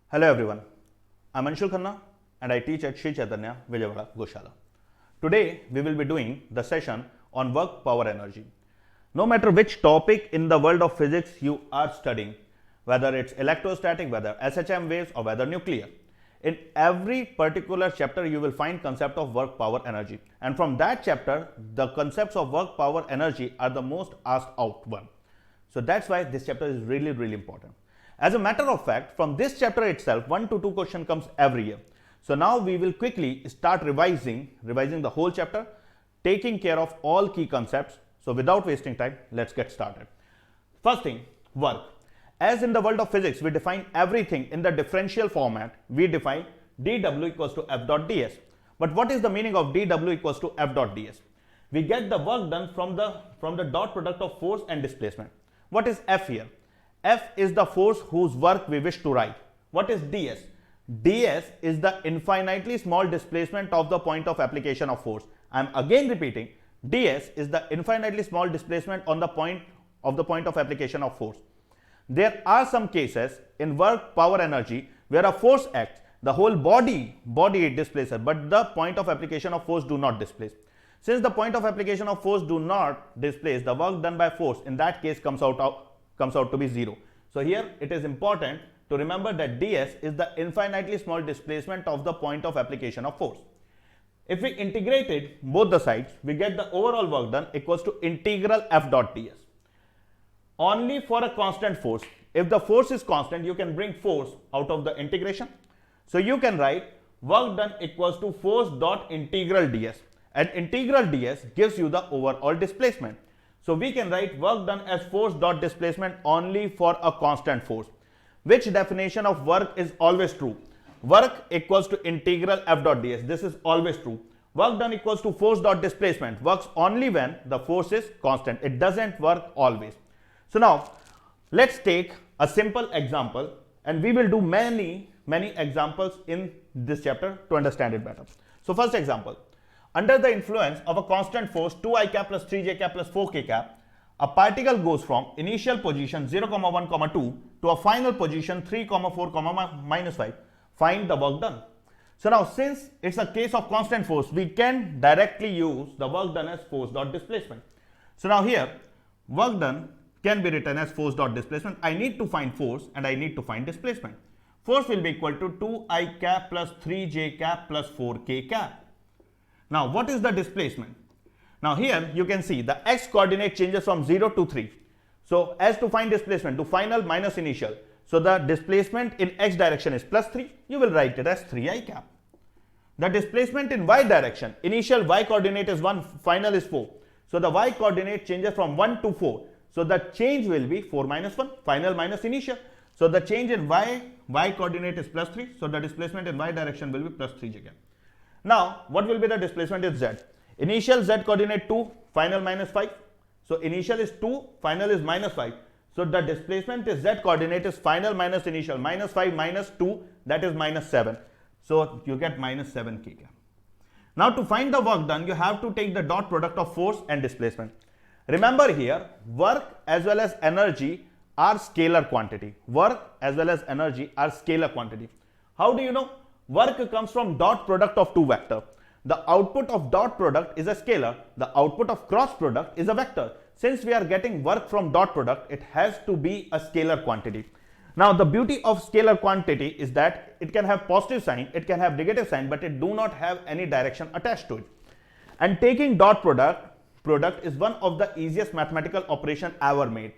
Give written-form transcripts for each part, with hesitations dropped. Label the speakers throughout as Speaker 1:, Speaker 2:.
Speaker 1: Hello everyone, I'm Anshul Khanna and I teach at Sri Chaitanya Vijayawada Goshala. Today we will be doing the session on work power energy. No matter which topic in the world of physics you are studying, whether it's electrostatic, whether SHM waves or whether nuclear, in every particular chapter you will find concept of work power energy, and from that chapter the concepts of work power energy are the most asked out one. So that's why this chapter is really important. As a matter of fact, from this chapter itself 1 to 2 question comes every year. So now we will quickly start revising the whole chapter, taking care of all key concepts. So without wasting time, let's get started. First thing, work. As in the world of physics, we define everything in the differential format. We define dW equals to F dot ds. But what is the meaning of dW equals to F dot ds? We get the work done from the dot product of force and displacement. What is F here? F is the force whose work we wish to write. What is ds? ds is the infinitely small displacement of the point of application of force. I am again repeating, ds is the infinitely small displacement on the point of application of force. There are some cases in work power energy where a force acts, the whole body displaces, but the point of application of force do not displace. Since the point of application of force do not displace, the work done by force in that case comes out to be 0. So here it is important to remember that ds is the infinitely small displacement of the point of application of force. If we integrated both the sides, we get the overall work done equals to integral F dot ds. Only for a constant force. If the force is constant, you can bring force out of the integration. So you can write work done equals to force dot integral ds, and integral ds gives you the overall displacement. So we can write work done as force dot displacement only for a constant force. Which definition of work is always true? Work equals to integral F dot ds. This is always true. Work done equals to force dot displacement works only when the force is constant. It doesn't work always. So now let's take a simple example, and we will do many examples in this chapter to understand it better. So first example, under the influence of a constant force 2i cap plus 3j cap plus 4k cap, a particle goes from initial position 0, 1, 2 to a final position 3, 4, minus 5. Find the work done. So now since it's a case of constant force, we can directly use the work done as force dot displacement. So now here work done can be written as force dot displacement. I need to find force and I need to find displacement. Force will be equal to 2i cap plus 3j cap plus 4k cap. Now what is the displacement? Now here you can see the x coordinate changes from 0 to 3. So as to find displacement, to final minus initial. So the displacement in x direction is plus 3. You will write it as 3i cap. The displacement in y direction, initial y coordinate is 1, final is 4. So the y coordinate changes from 1 to 4. So the change will be 4 minus 1, final minus initial. So the change in y coordinate is plus 3. So the displacement in y direction will be plus 3j cap. Now what will be the displacement in z? Initial z coordinate 2, final minus 5. So initial is 2, final is minus 5. So the displacement is z coordinate is final minus initial, minus 5 minus 2, that is minus 7. So you get minus 7k cap. Now to find the work done, you have to take the dot product of force and displacement. Remember here, work as well as energy are scalar quantity. Work as well as energy are scalar quantity. How do you know? Work comes from dot product of two vectors. The output of dot product is a scalar. The output of cross product is a vector. Since we are getting work from dot product, it has to be a scalar quantity. Now the beauty of scalar quantity is that it can have positive sign, it can have negative sign, but it do not have any direction attached to it. And taking dot product is one of the easiest mathematical operation ever made.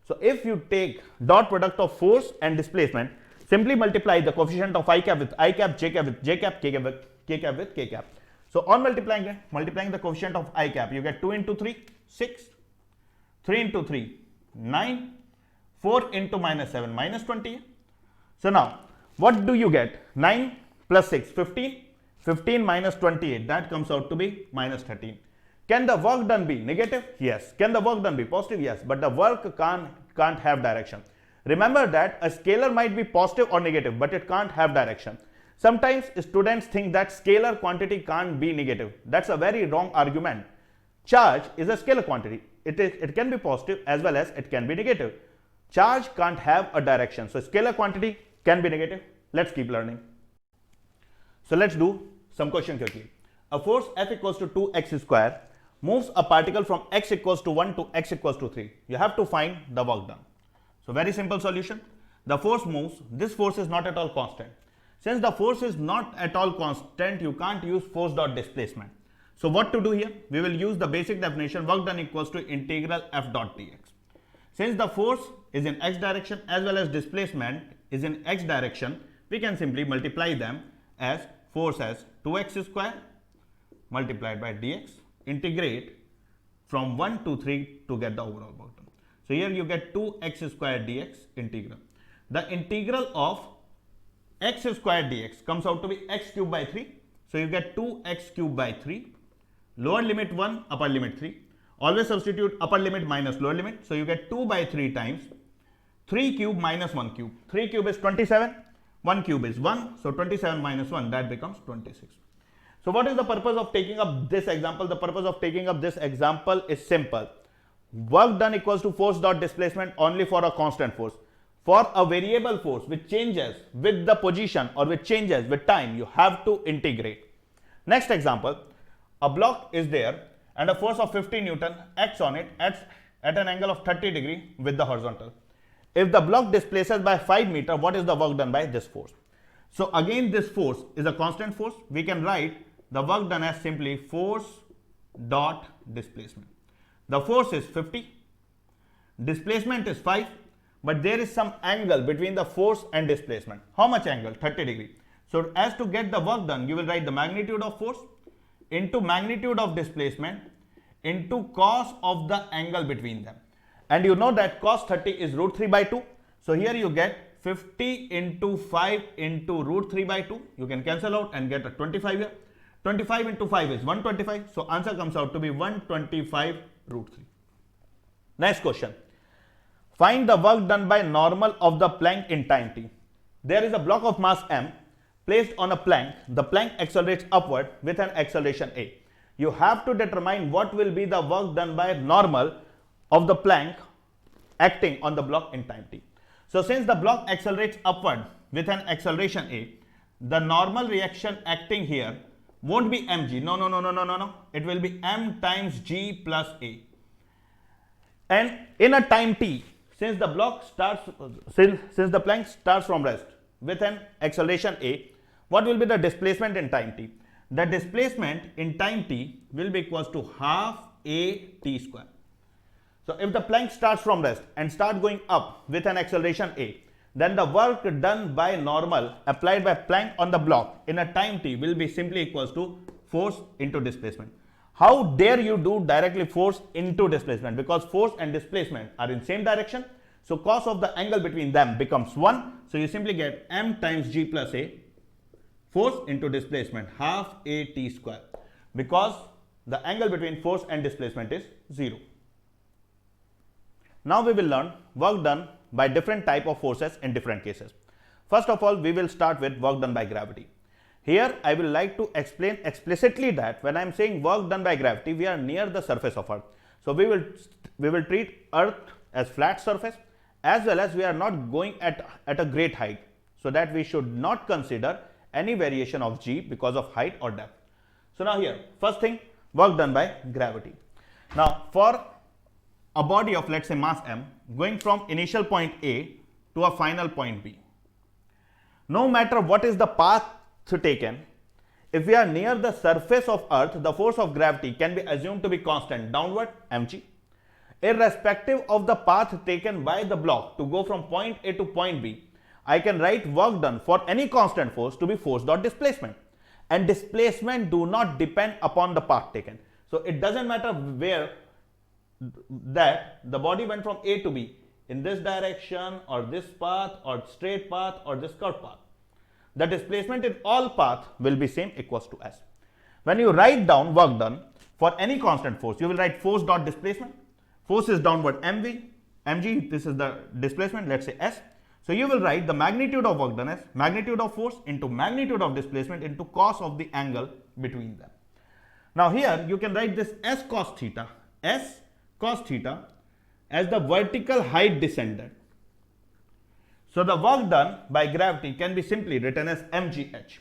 Speaker 1: So if you take dot product of force and displacement, simply multiply the coefficient of I cap with I cap, j cap with j cap, k cap with k cap. So on multiplying the coefficient of I cap, you get 2 into 3, 6, 3 into 3, 9, 4 into minus 7, minus 20. So now what do you get? 9 plus 6, 15, 15 minus 28, that comes out to be minus 13. Can the work done be negative? Yes. Can the work done be positive? Yes. But the work can't have direction. Remember that a scalar might be positive or negative, but it can't have direction. Sometimes students think that scalar quantity can't be negative. That's a very wrong argument. Charge is a scalar quantity. It can be positive as well as it can be negative. Charge can't have a direction. So scalar quantity can be negative, Let's keep learning. So let's do some question quickly. A force F equals to 2x square moves a particle from x equals to 1 to x equals to 3. You have to find the work done. So very simple solution. The force moves. This force is not at all constant. Since the force is not at all constant, you can't use force dot displacement. So what to do here? We will use the basic definition, work done equals to integral F dot dx. Since the force is in x direction as well as displacement is in x direction, we can simply multiply them as force as 2x square multiplied by dx, integrate from 1 to 3 to get the overall work done. So here you get 2x square dx integral. The integral of x square dx comes out to be x cube by 3. So you get 2x cube by 3, lower limit 1, upper limit 3. Always substitute upper limit minus lower limit. So you get 2 by 3 times 3 cube minus 1 cube. 3 cube is 27, 1 cube is 1. So 27 minus 1, that becomes 26. So what is the purpose of taking up this example? The purpose of taking up this example is simple. Work done equals to force dot displacement only for a constant force. For a variable force which changes with the position or which changes with time, you have to integrate. Next example, a block is there and a force of 50 Newton acts on it at an angle of 30 degree with the horizontal. If the block displaces by 5 meter, what is the work done by this force? So again, this force is a constant force. We can write the work done as simply force dot displacement. The force is 50, displacement is 5, but there is some angle between the force and displacement. How much angle? 30 degree. So as to get the work done, you will write the magnitude of force into magnitude of displacement into cos of the angle between them. And you know that cos 30 is root 3 by 2. So here you get 50 into 5 into root 3 by 2. You can cancel out and get a 25 here. 25 into 5 is 125. So answer comes out to be 125 root 3. Next question. Find the work done by normal of the plank in time t. There is a block of mass m placed on a plank. The plank accelerates upward with an acceleration a. You have to determine what will be the work done by normal of the plank acting on the block in time t. So since the block accelerates upward with an acceleration a, the normal reaction acting here won't be mg. No. It will be m times g plus a. And in a time t, since the plank starts from rest with an acceleration a, what will be the displacement in time t? The displacement in time t will be equals to half a t square. So if the plank starts from rest and start going up with an acceleration a, then the work done by normal applied by plank on the block in a time t will be simply equals to force into displacement. How dare you do directly force into displacement? Because force and displacement are in same direction. So cos of the angle between them becomes 1. So you simply get m times g plus a, force into displacement, half a t square, because the angle between force and displacement is 0. Now we will learn work done by different type of forces in different cases. First of all, we will start with work done by gravity. Here I will like to explain explicitly that when I am saying work done by gravity, we are near the surface of Earth. So we will treat Earth as flat surface, as well as we are not going at a great height, so that we should not consider any variation of g because of height or depth. So now here, first thing, work done by gravity. Now for a body of, let's say, mass m going from initial point A to a final point B, no matter what is the path taken, if we are near the surface of Earth, the force of gravity can be assumed to be constant, downward mg. Irrespective of the path taken by the block to go from point A to point B, I can write work done for any constant force to be force dot displacement. And displacement do not depend upon the path taken. So it doesn't matter where that the body went from A to B, in this direction or this path or straight path or this curved path. The displacement in all paths will be same, equals to s. When you write down work done for any constant force, you will write force dot displacement. Force is downward mg, this is the displacement, let's say s. So you will write the magnitude of work done as magnitude of force into magnitude of displacement into cos of the angle between them. Now here you can write this s cos theta as the vertical height descended. So the work done by gravity can be simply written as mgh.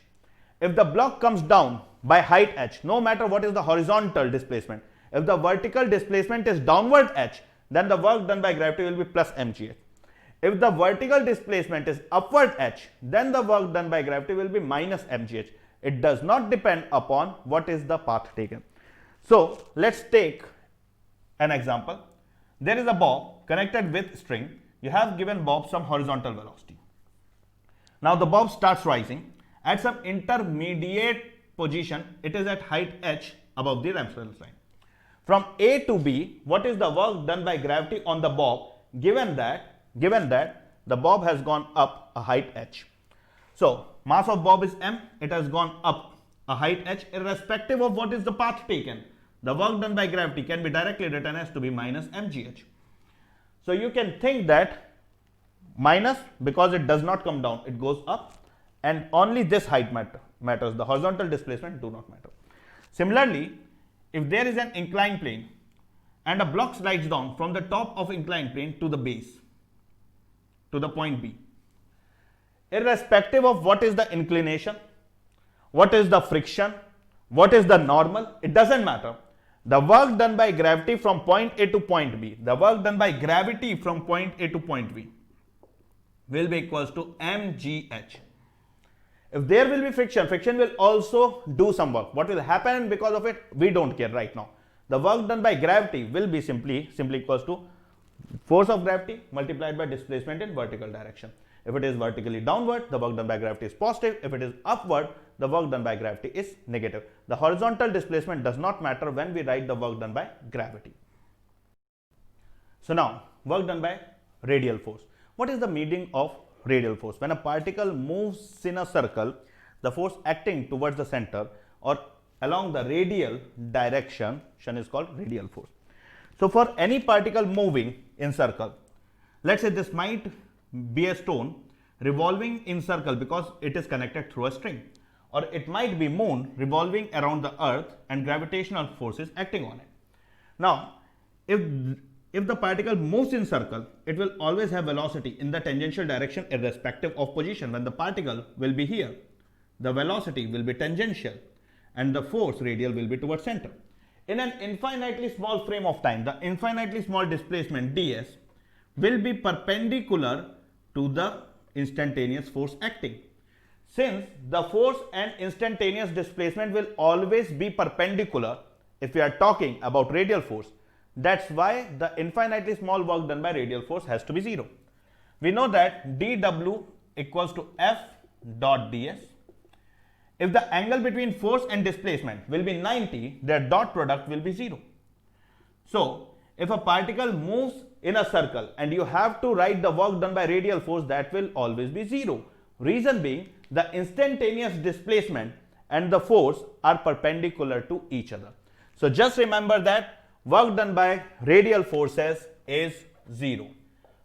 Speaker 1: If the block comes down by height h, no matter what is the horizontal displacement, if the vertical displacement is downward h, then the work done by gravity will be plus mgh. If the vertical displacement is upward h, then the work done by gravity will be minus mgh. It does not depend upon what is the path taken. So let's take an example. There is a bob connected with string. You have given bob some horizontal velocity. Now the bob starts rising. At some intermediate position, it is at height h above the reference line. From A to B, what is the work done by gravity on the bob given that the bob has gone up a height h? So mass of bob is m, it has gone up a height h irrespective of what is the path taken. The work done by gravity can be directly written as to be minus mgh. So you can think that minus, because it does not come down, it goes up, and only this height matters. The horizontal displacement do not matter. Similarly, if there is an inclined plane and a block slides down from the top of inclined plane to the base, to the point B, irrespective of what is the inclination, what is the friction, what is the normal, it doesn't matter. The work done by gravity from point A to point B, the work done by gravity from point A to point B will be equals to mgh. If there will be friction, friction will also do some work. What will happen because of it, we don't care right now. The work done by gravity will be simply equals to force of gravity multiplied by displacement in vertical direction. If it is vertically downward, the work done by gravity is positive. If it is upward, the work done by gravity is negative. The horizontal displacement does not matter when we write the work done by gravity. So now, work done by radial force. What is the meaning of radial force? When a particle moves in a circle, the force acting towards the center or along the radial direction is called radial force. So for any particle moving in circle, let's say this might be a stone revolving in circle because it is connected through a string, or it might be moon revolving around the earth and gravitational forces acting on it. Now, if the particle moves in circle, it will always have velocity in the tangential direction irrespective of position. When the particle will be here, the velocity will be tangential and the force radial will be towards center. In an infinitely small frame of time, the infinitely small displacement ds will be perpendicular to the instantaneous force acting. Since the force and instantaneous displacement will always be perpendicular if we are talking about radial force, that's why the infinitely small work done by radial force has to be 0. We know that dw equals to f dot ds. If the angle between force and displacement will be 90, their dot product will be 0. So if a particle moves in a circle and you have to write the work done by radial force, that will always be 0. Reason being, the instantaneous displacement and the force are perpendicular to each other. So just remember that work done by radial forces is 0.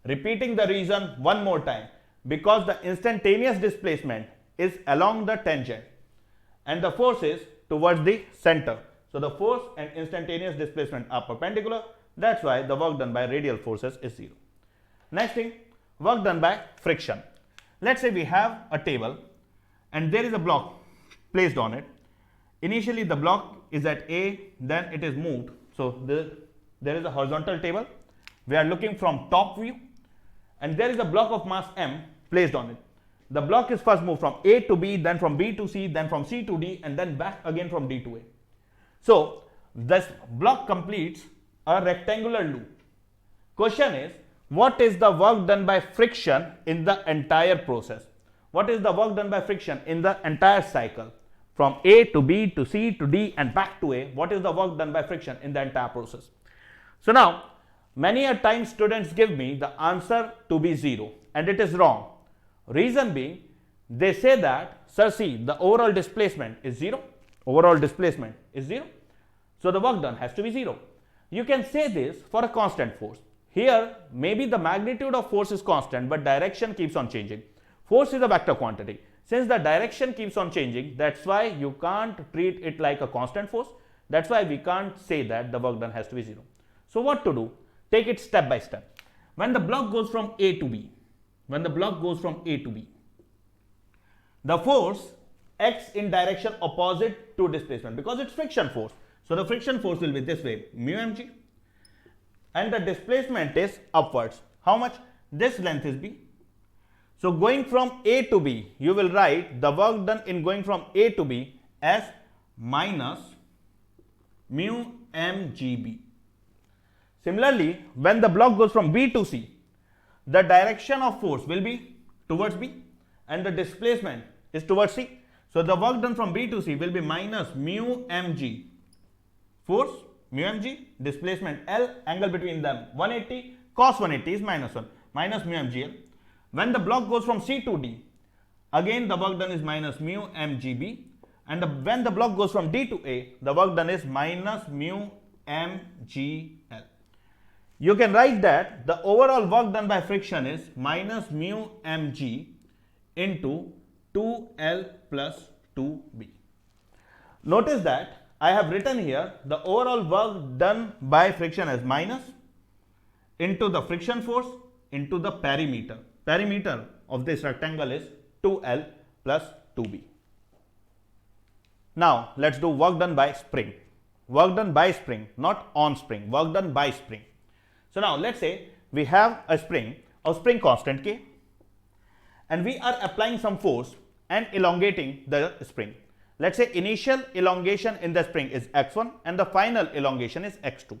Speaker 1: Repeating the reason one more time, because the instantaneous displacement is along the tangent and the force is towards the center. So the force and instantaneous displacement are perpendicular. That's why the work done by radial forces is 0. Next thing, work done by friction. Let's say we have a table and there is a block placed on it. Initially the block is at A, then it is moved. So there is a horizontal table. We are looking from top view and there is a block of mass m placed on it. The block is first moved from A to B, then from B to C, then from C to D, and then back again from D to A. So this block completes a rectangular loop. Question is, what is the work done by friction in the entire process? What is the work done by friction in the entire cycle? From A to B to C to D and back to A, what is the work done by friction in the entire process? So now, many a time students give me the answer to be 0, and it is wrong. Reason being, they say that, sir, see, the overall displacement is 0. Overall displacement is 0. So the work done has to be 0. You can say this for a constant force. Here, maybe the magnitude of force is constant, but direction keeps on changing. Force is a vector quantity. Since the direction keeps on changing, that's why you can't treat it like a constant force. That's why we can't say that the work done has to be 0. So what to do? Take it step by step. When the block goes from A to B, when the block goes from A to B, the force acts in direction opposite to displacement because it's friction force. So the friction force will be this way, mu mg, and the displacement is upwards. How much? This length is b. So going from A to B, you will write the work done in going from A to B as minus mu mgb. Similarly, when the block goes from B to C, the direction of force will be towards B and the displacement is towards C. So the work done from B to C will be minus mu mg force, mu mg, displacement L, angle between them 180, cos 180 is minus 1, minus mu mgl. When the block goes from C to D, again the work done is minus mu mgb, and when the block goes from D to A, the work done is minus mu mgl. You can write that the overall work done by friction is minus mu mg into 2L plus 2B. Notice that I have written here the overall work done by friction as minus into the friction force into the perimeter. Perimeter of this rectangle is 2L plus 2B. Now let's do work done by spring. Work done by spring, not on spring, work done by spring. So now let's say we have a spring of spring constant K, and we are applying some force and elongating the spring. Let's say initial elongation in the spring is x1 and the final elongation is x2.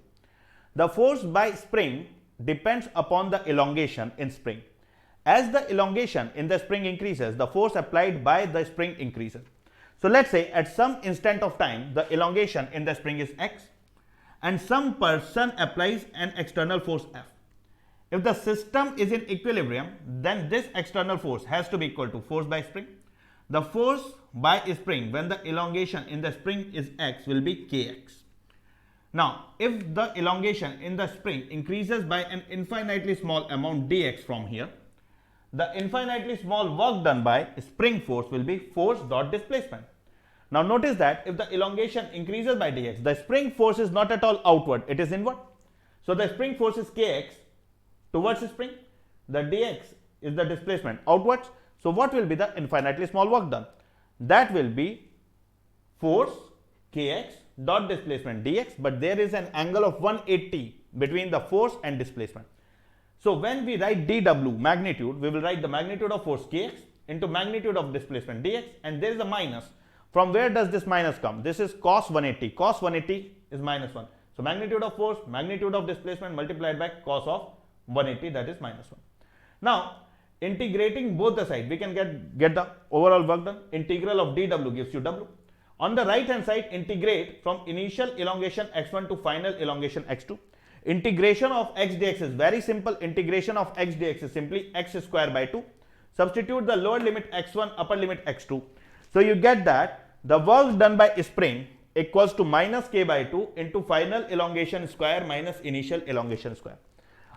Speaker 1: The force by spring depends upon the elongation in spring. As the elongation in the spring increases, the force applied by the spring increases. So let's say at some instant of time, the elongation in the spring is x and some person applies an external force F. If the system is in equilibrium, then this external force has to be equal to force by spring. The force by spring when the elongation in the spring is x will be kx. Now, if the elongation in the spring increases by an infinitely small amount dx from here, the infinitely small work done by spring force will be force dot displacement. Now notice that if the elongation increases by dx, the spring force is not at all outward, it is inward. So the spring force is kx towards the spring, the dx is the displacement outwards. So what will be the infinitely small work done? That will be force kx dot displacement dx, but there is an angle of 180 between the force and displacement. So when we write dw magnitude, we will write the magnitude of force kx into magnitude of displacement dx, and there is a minus. From where does this minus come? This is cos 180. Cos 180 is minus 1. So magnitude of force, magnitude of displacement multiplied by cos of 180, that is minus 1. Now integrating both the sides, we can get the overall work done. Integral of dw gives you w. On the right hand side, integrate from initial elongation x1 to final elongation x2. Integration of x dx is very simple. Integration of x dx is simply x square by 2. Substitute the lower limit x1, upper limit x2. So you get that the work done by spring equals to minus k by 2 into final elongation square minus initial elongation square.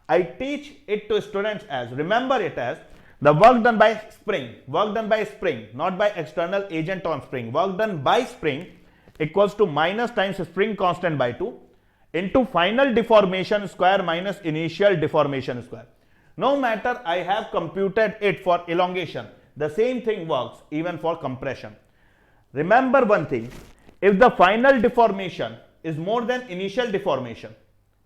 Speaker 1: I teach it to students as, remember it as, the work done by spring, not by external agent on spring, work done by spring equals to minus times spring constant by 2 into final deformation square minus initial deformation square. No matter I have computed it for elongation, the same thing works even for compression. Remember one thing, if the final deformation is more than initial deformation,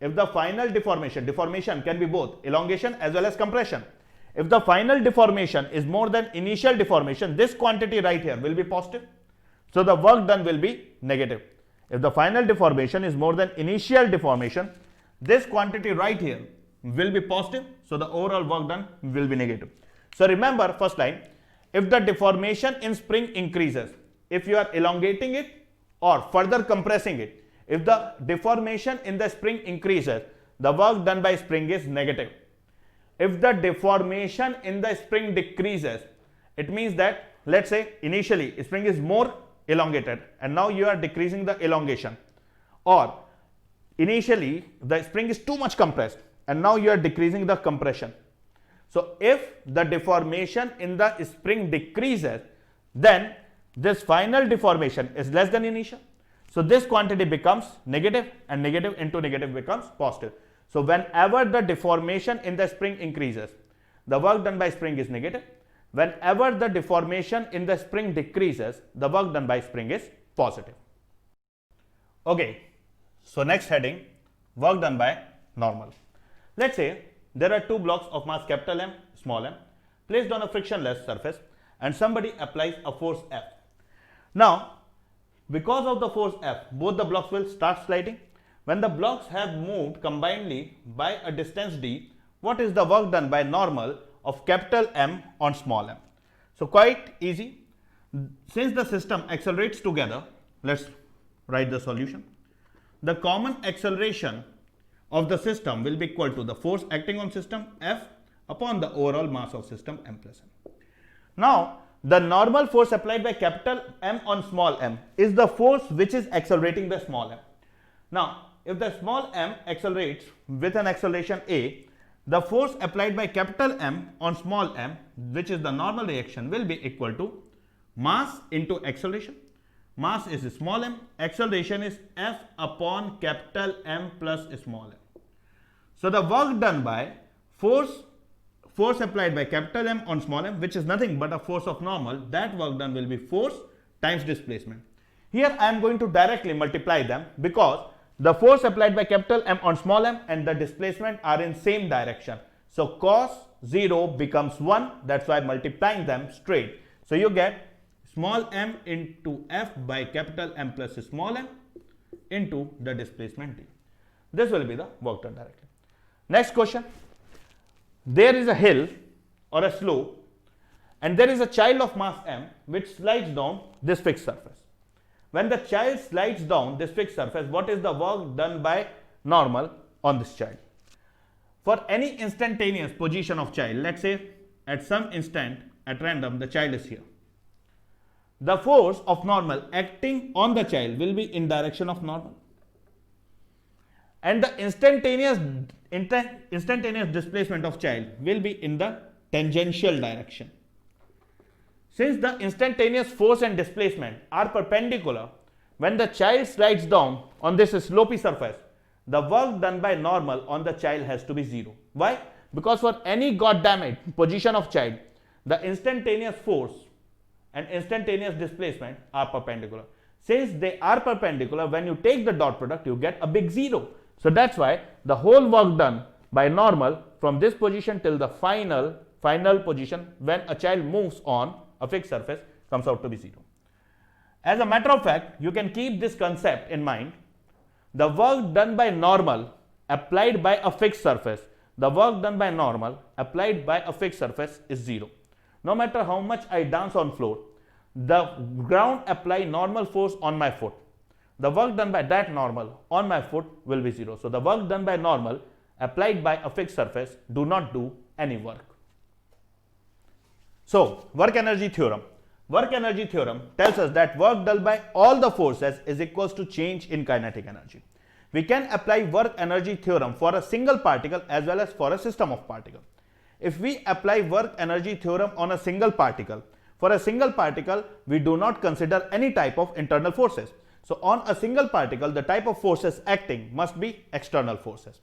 Speaker 1: if the final deformation can be both elongation as well as compression. If the final deformation is more than initial deformation, this quantity right here will be positive. So the work done will be negative. If the final deformation is more than initial deformation, this quantity right here will be positive. So the overall work done will be negative. So remember first line, if the deformation in spring increases, if you are elongating it or further compressing it, if the deformation in the spring increases, the work done by spring is negative. If the deformation in the spring decreases, it means that, let's say initially spring is more elongated and now you are decreasing the elongation, or initially the spring is too much compressed and now you are decreasing the compression. So if the deformation in the spring decreases, then this final deformation is less than initial. So this quantity becomes negative and negative into negative becomes positive. So whenever the deformation in the spring increases, the work done by spring is negative. Whenever the deformation in the spring decreases, the work done by spring is positive. Okay, so next heading, work done by normal. Let's say there are two blocks of mass capital M, small m, placed on a frictionless surface, and somebody applies a force F. Now, because of the force F, both the blocks will start sliding. When the blocks have moved combinedly by a distance d, what is the work done by normal of capital M on small m? So quite easy. Since the system accelerates together, let's write the solution. The common acceleration of the system will be equal to the force acting on system F upon the overall mass of system M plus n. Now, the normal force applied by capital M on small m is the force which is accelerating the small m. Now, if the small m accelerates with an acceleration a, the force applied by capital M on small m, which is the normal reaction, will be equal to mass into acceleration. Mass is small m, acceleration is F upon capital M plus small m. So the work done by force applied by capital M on small m, which is nothing but a force of normal, that work done will be force times displacement. Here I am going to directly multiply them because the force applied by capital M on small m and the displacement are in same direction. So cos 0 becomes 1, that's why multiplying them straight. So you get small m into F by capital M plus small m into the displacement d. This will be the work done directly. Next question. There is a hill or a slope and there is a child of mass m which slides down this fixed surface. When the child slides down this fixed surface, what is the work done by normal on this child? For any instantaneous position of child, let's say at some instant at random the child is here. The force of normal acting on the child will be in direction of normal. And the instantaneous displacement of child will be in the tangential direction. Since the instantaneous force and displacement are perpendicular, when the child slides down on this slopey surface, the work done by normal on the child has to be 0. Why? Because for any goddamn position of child, the instantaneous force and instantaneous displacement are perpendicular. Since they are perpendicular, when you take the dot product, you get a big 0. So that's why the whole work done by normal from this position till the final position when a child moves on a fixed surface comes out to be 0. As a matter of fact, you can keep this concept in mind. The work done by normal applied by a fixed surface, the work done by normal applied by a fixed surface is 0. No matter how much I dance on floor, the ground apply normal force on my foot. The work done by that normal on my foot will be 0. So the work done by normal applied by a fixed surface do not do any work. So work energy theorem. Work energy theorem tells us that work done by all the forces is equals to change in kinetic energy. We can apply work energy theorem for a single particle as well as for a system of particles. If we apply work energy theorem on a single particle, for a single particle we do not consider any type of internal forces. So on a single particle, the type of forces acting must be external forces.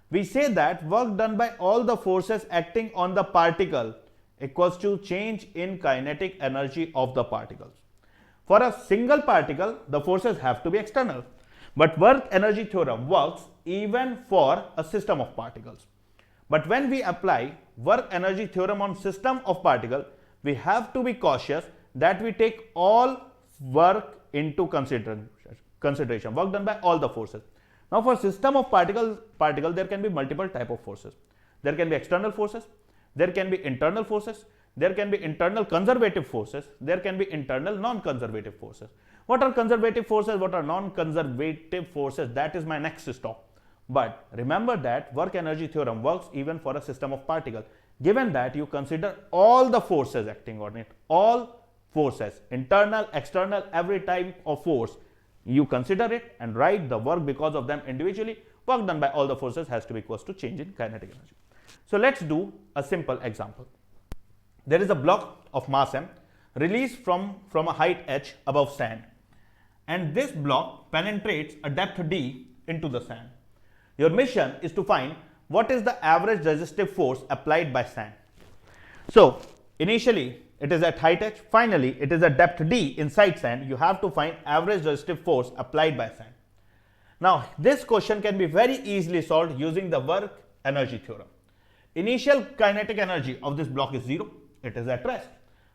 Speaker 1: We say that work done by all the forces acting on the particle equals to change in kinetic energy of the particles. For a single particle, the forces have to be external. But work energy theorem works even for a system of particles. But when we apply work energy theorem on system of particles, we have to be cautious that we take all work into consideration, work done by all the forces. Now for system of particle there can be multiple type of forces. There can be external forces, there can be internal forces, there can be internal conservative forces, there can be internal non-conservative forces. What are conservative forces, what are non-conservative forces? That is my next stop. But remember that work energy theorem works even for a system of particles, given that you consider all the forces acting on it, all forces, internal, external, every type of force, you consider it and write the work because of them individually. Work done by all the forces has to be equals to change in kinetic energy. So let's do a simple example. There is a block of mass m released from a height h above sand, and this block penetrates a depth d into the sand. Your mission is to find what is the average resistive force applied by sand. So initially it is at height h, finally it is at depth d inside sand. You have to find average resistive force applied by sand. Now this question can be very easily solved using the work energy theorem. Initial kinetic energy of this block is 0, it is at rest.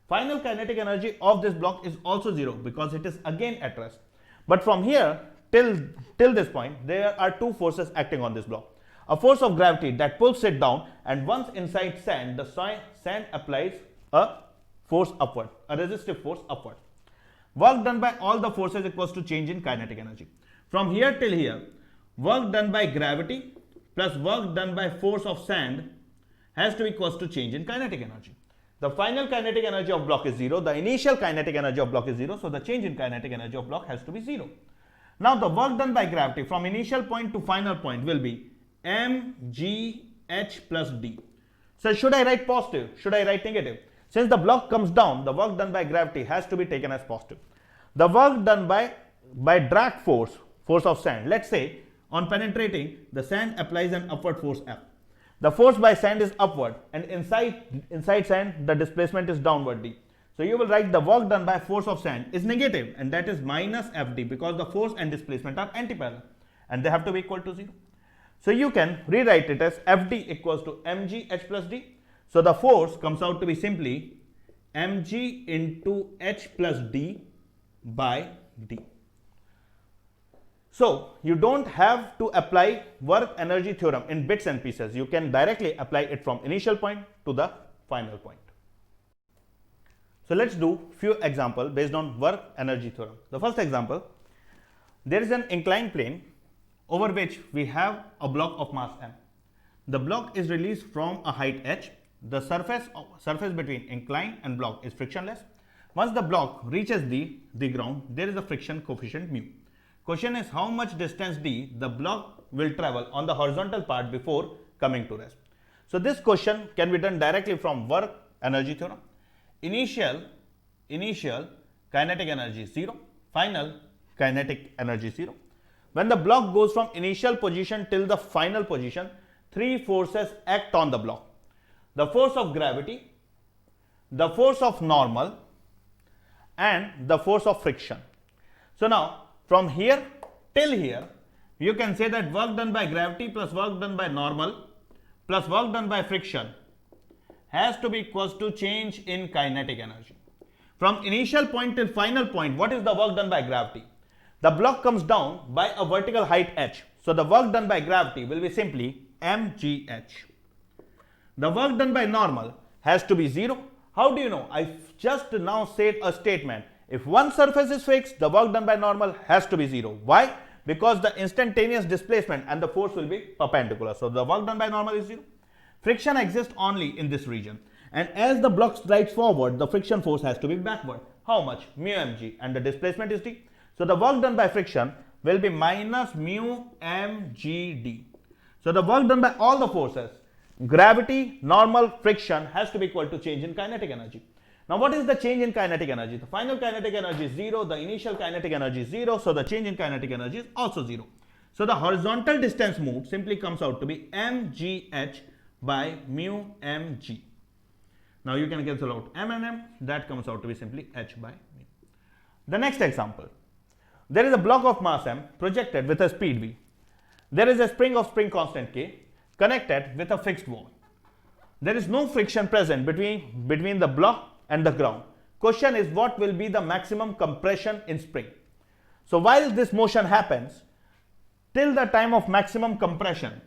Speaker 1: Final kinetic energy of this block is also 0 because it is again at rest. But from here till this point, there are two forces acting on this block. A force of gravity that pulls it down, and once inside sand, the sand applies a force upward, a resistive force upward. Work done by all the forces equals to change in kinetic energy. From here till here, work done by gravity plus work done by force of sand has to be equals to change in kinetic energy. The final kinetic energy of block is 0, the initial kinetic energy of block is 0, so the change in kinetic energy of block has to be 0. Now the work done by gravity from initial point to final point will be mgh plus d. So should I write positive? Should I write negative? Since the block comes down, the work done by gravity has to be taken as positive. The work done by drag force, force of sand, let's say on penetrating, the sand applies an upward force F. The force by sand is upward, and inside sand the displacement is downward d. So you will write the work done by force of sand is negative, and that is minus Fd, because the force and displacement are antiparallel and they have to be equal to 0. So you can rewrite it as Fd equals to mgh plus d. So the force comes out to be simply mg into h plus d by d. So you don't have to apply work energy theorem in bits and pieces. You can directly apply it from initial point to the final point. So let's do few examples based on work energy theorem. The first example, there is an inclined plane over which we have a block of mass m. The block is released from a height h. The surface between incline and block is frictionless. Once the block reaches the ground, there is a friction coefficient mu. Question is how much distance d the block will travel on the horizontal part before coming to rest. So this question can be done directly from work energy theorem. Initial kinetic energy 0, final kinetic energy 0. When the block goes from initial position till the final position, three forces act on the block: the force of gravity, the force of normal, and the force of friction. So now from here till here, you can say that work done by gravity plus work done by normal plus work done by friction has to be equals to change in kinetic energy. From initial point till final point, what is the work done by gravity? The block comes down by a vertical height h. So the work done by gravity will be simply mgh. The work done by normal has to be 0. How do you know? I just now said a statement. If one surface is fixed, the work done by normal has to be 0. Why? Because the instantaneous displacement and the force will be perpendicular. So the work done by normal is 0. Friction exists only in this region. And as the block strides forward, the friction force has to be backward. How much? Mu mg, and the displacement is d. So the work done by friction will be minus mu mgd. So the work done by all the forces, gravity, normal, friction, has to be equal to change in kinetic energy. Now what is the change in kinetic energy? The final kinetic energy is 0, the initial kinetic energy is 0, so the change in kinetic energy is also 0. So the horizontal distance moved simply comes out to be mgh by mu mg. Now you can cancel out m and m, that comes out to be simply h by mu. The next example, there is a block of mass m projected with a speed v. There is a spring of spring constant k connected with a fixed wall. There is no friction present between the block and the ground. Question is, what will be the maximum compression in spring? So while this motion happens, till the time of maximum compression,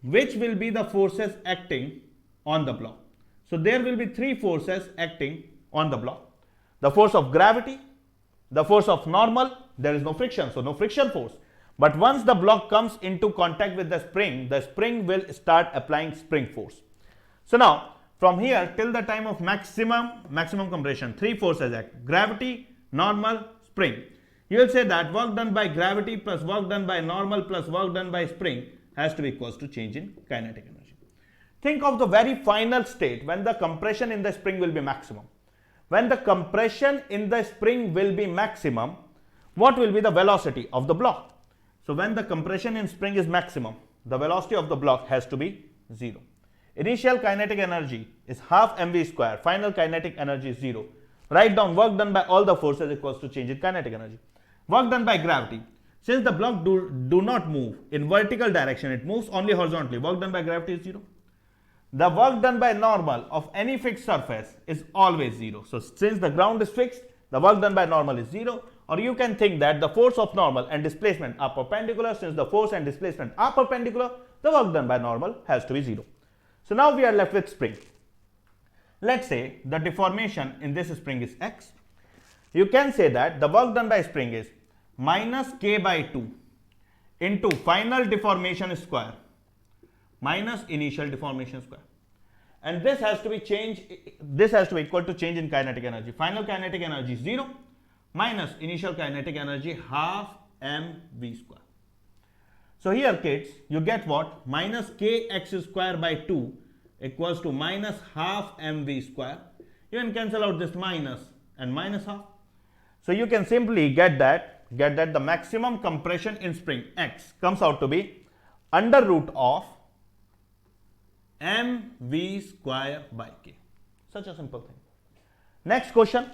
Speaker 1: which will be the forces acting on the block? So there will be three forces acting on the block: the force of gravity, the force of normal, there is no friction, so no friction force. But once the block comes into contact with the spring will start applying spring force. So now from here till the time of maximum compression, three forces act: gravity, normal, spring. You will say that work done by gravity plus work done by normal plus work done by spring has to be equals to change in kinetic energy. Think of the very final state when the compression in the spring will be maximum. When the compression in the spring will be maximum, what will be the velocity of the block? So when the compression in spring is maximum, the velocity of the block has to be 0. Initial kinetic energy is half mv square. Final kinetic energy is 0. Write down work done by all the forces equals to change in kinetic energy. Work done by gravity. Since the block do not move in vertical direction, it moves only horizontally. Work done by gravity is 0. The work done by normal of any fixed surface is always 0. So since the ground is fixed, the work done by normal is 0. Or you can think that the force of normal and displacement are perpendicular. Since the force and displacement are perpendicular, the work done by normal has to be 0. So now we are left with spring. Let's say the deformation in this spring is x. You can say that the work done by spring is minus k by 2 into final deformation square minus initial deformation square. And this has to be equal to change in kinetic energy. Final kinetic energy is 0 minus initial kinetic energy half mv square. So here kids, you get what? Minus kx square by 2 equals to minus half mv square. You can cancel out this minus and minus half. So you can simply get that the maximum compression in spring x comes out to be under root of mv square by k. Such a simple thing. Next question.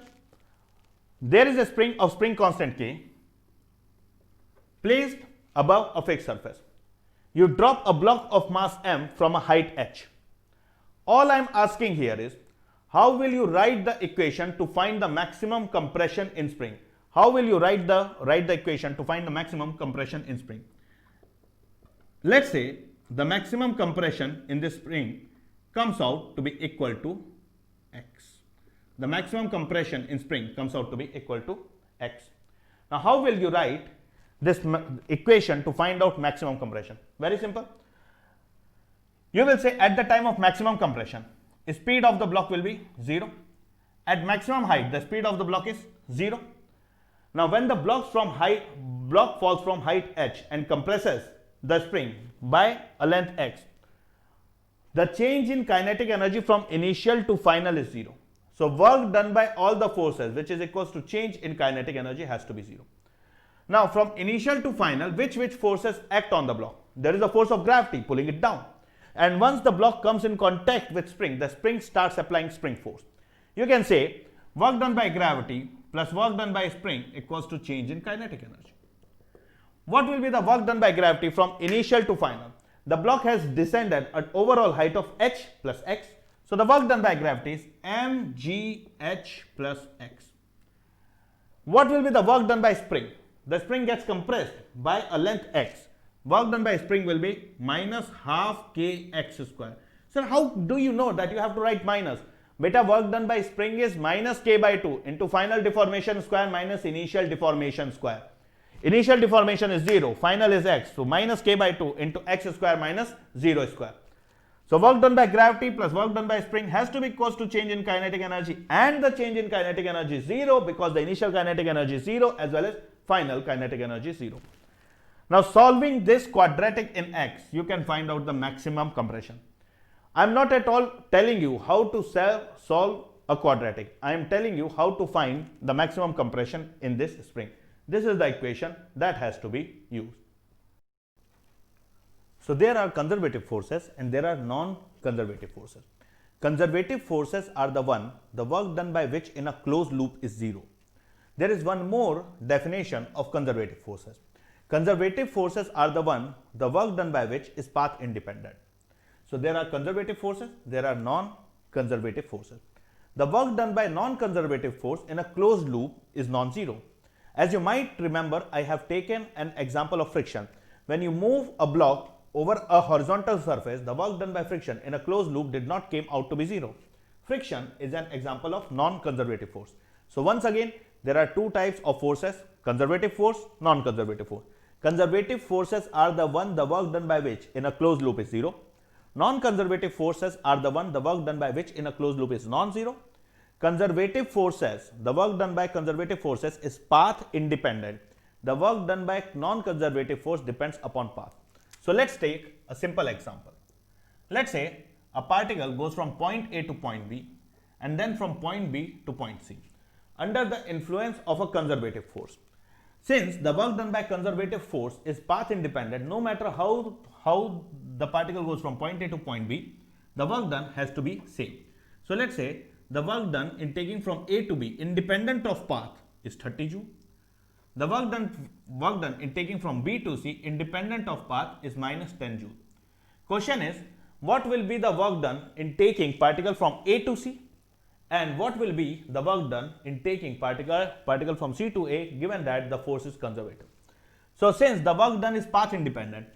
Speaker 1: There is a spring constant k placed above a fixed surface. You drop a block of mass m from a height h. All I am asking here is, how will you write the equation to find the maximum compression in spring? How will you write the equation to find the maximum compression in spring? Let's say the maximum compression in this spring comes out to be equal to x. The maximum compression in spring comes out to be equal to x. Now how will you write this equation to find out maximum compression? Very simple. You will say at the time of maximum compression, speed of the block will be 0. At maximum height, the speed of the block is 0. Now when the block falls from height h and compresses the spring by a length x, the change in kinetic energy from initial to final is 0. So work done by all the forces, which is equals to change in kinetic energy, has to be 0. Now from initial to final, which forces act on the block? There is a force of gravity pulling it down. And once the block comes in contact with spring, the spring starts applying spring force. You can say work done by gravity plus work done by spring equals to change in kinetic energy. What will be the work done by gravity from initial to final? The block has descended at overall height of h plus x. So the work done by gravity is mgh plus x. What will be the work done by spring? The spring gets compressed by a length x. Work done by spring will be minus half kx square. So how do you know that you have to write minus? Beta, work done by spring is minus k by 2 into final deformation square minus initial deformation square. Initial deformation is 0, final is x. So minus k by 2 into x square minus 0 square. So work done by gravity plus work done by spring has to be equals to change in kinetic energy, and the change in kinetic energy is 0 because the initial kinetic energy is 0 as well as final kinetic energy is 0. Now solving this quadratic in x, you can find out the maximum compression. I am not at all telling you how to solve a quadratic. I am telling you how to find the maximum compression in this spring. This is the equation that has to be used. So there are conservative forces and there are non-conservative forces. Conservative forces are the work done by which in a closed loop is 0. There is one more definition of conservative forces. Conservative forces are the work done by which is path independent. So there are conservative forces, there are non-conservative forces. The work done by non-conservative force in a closed loop is non-zero. As you might remember, I have taken an example of friction. When you move a block over a horizontal surface, the work done by friction in a closed loop did not came out to be 0. Friction is an example of non-conservative force. So once again, there are two types of forces: conservative force, non-conservative force. Conservative forces are the work done by which in a closed loop is 0. Non-conservative forces are the work done by which in a closed loop is non-zero. Conservative forces, the work done by conservative forces is path independent. The work done by non-conservative force depends upon path. So let's take a simple example. Let's say a particle goes from point A to point B and then from point B to point C under the influence of a conservative force. Since the work done by conservative force is path independent, no matter how the particle goes from point A to point B, the work done has to be same. So let's say the work done in taking from A to B independent of path is 30 joule. The work done in taking from B to C independent of path is minus 10 joule. Question is, what will be the work done in taking particle from A to C, and what will be the work done in taking particle from C to A, given that the force is conservative. So since the work done is path independent,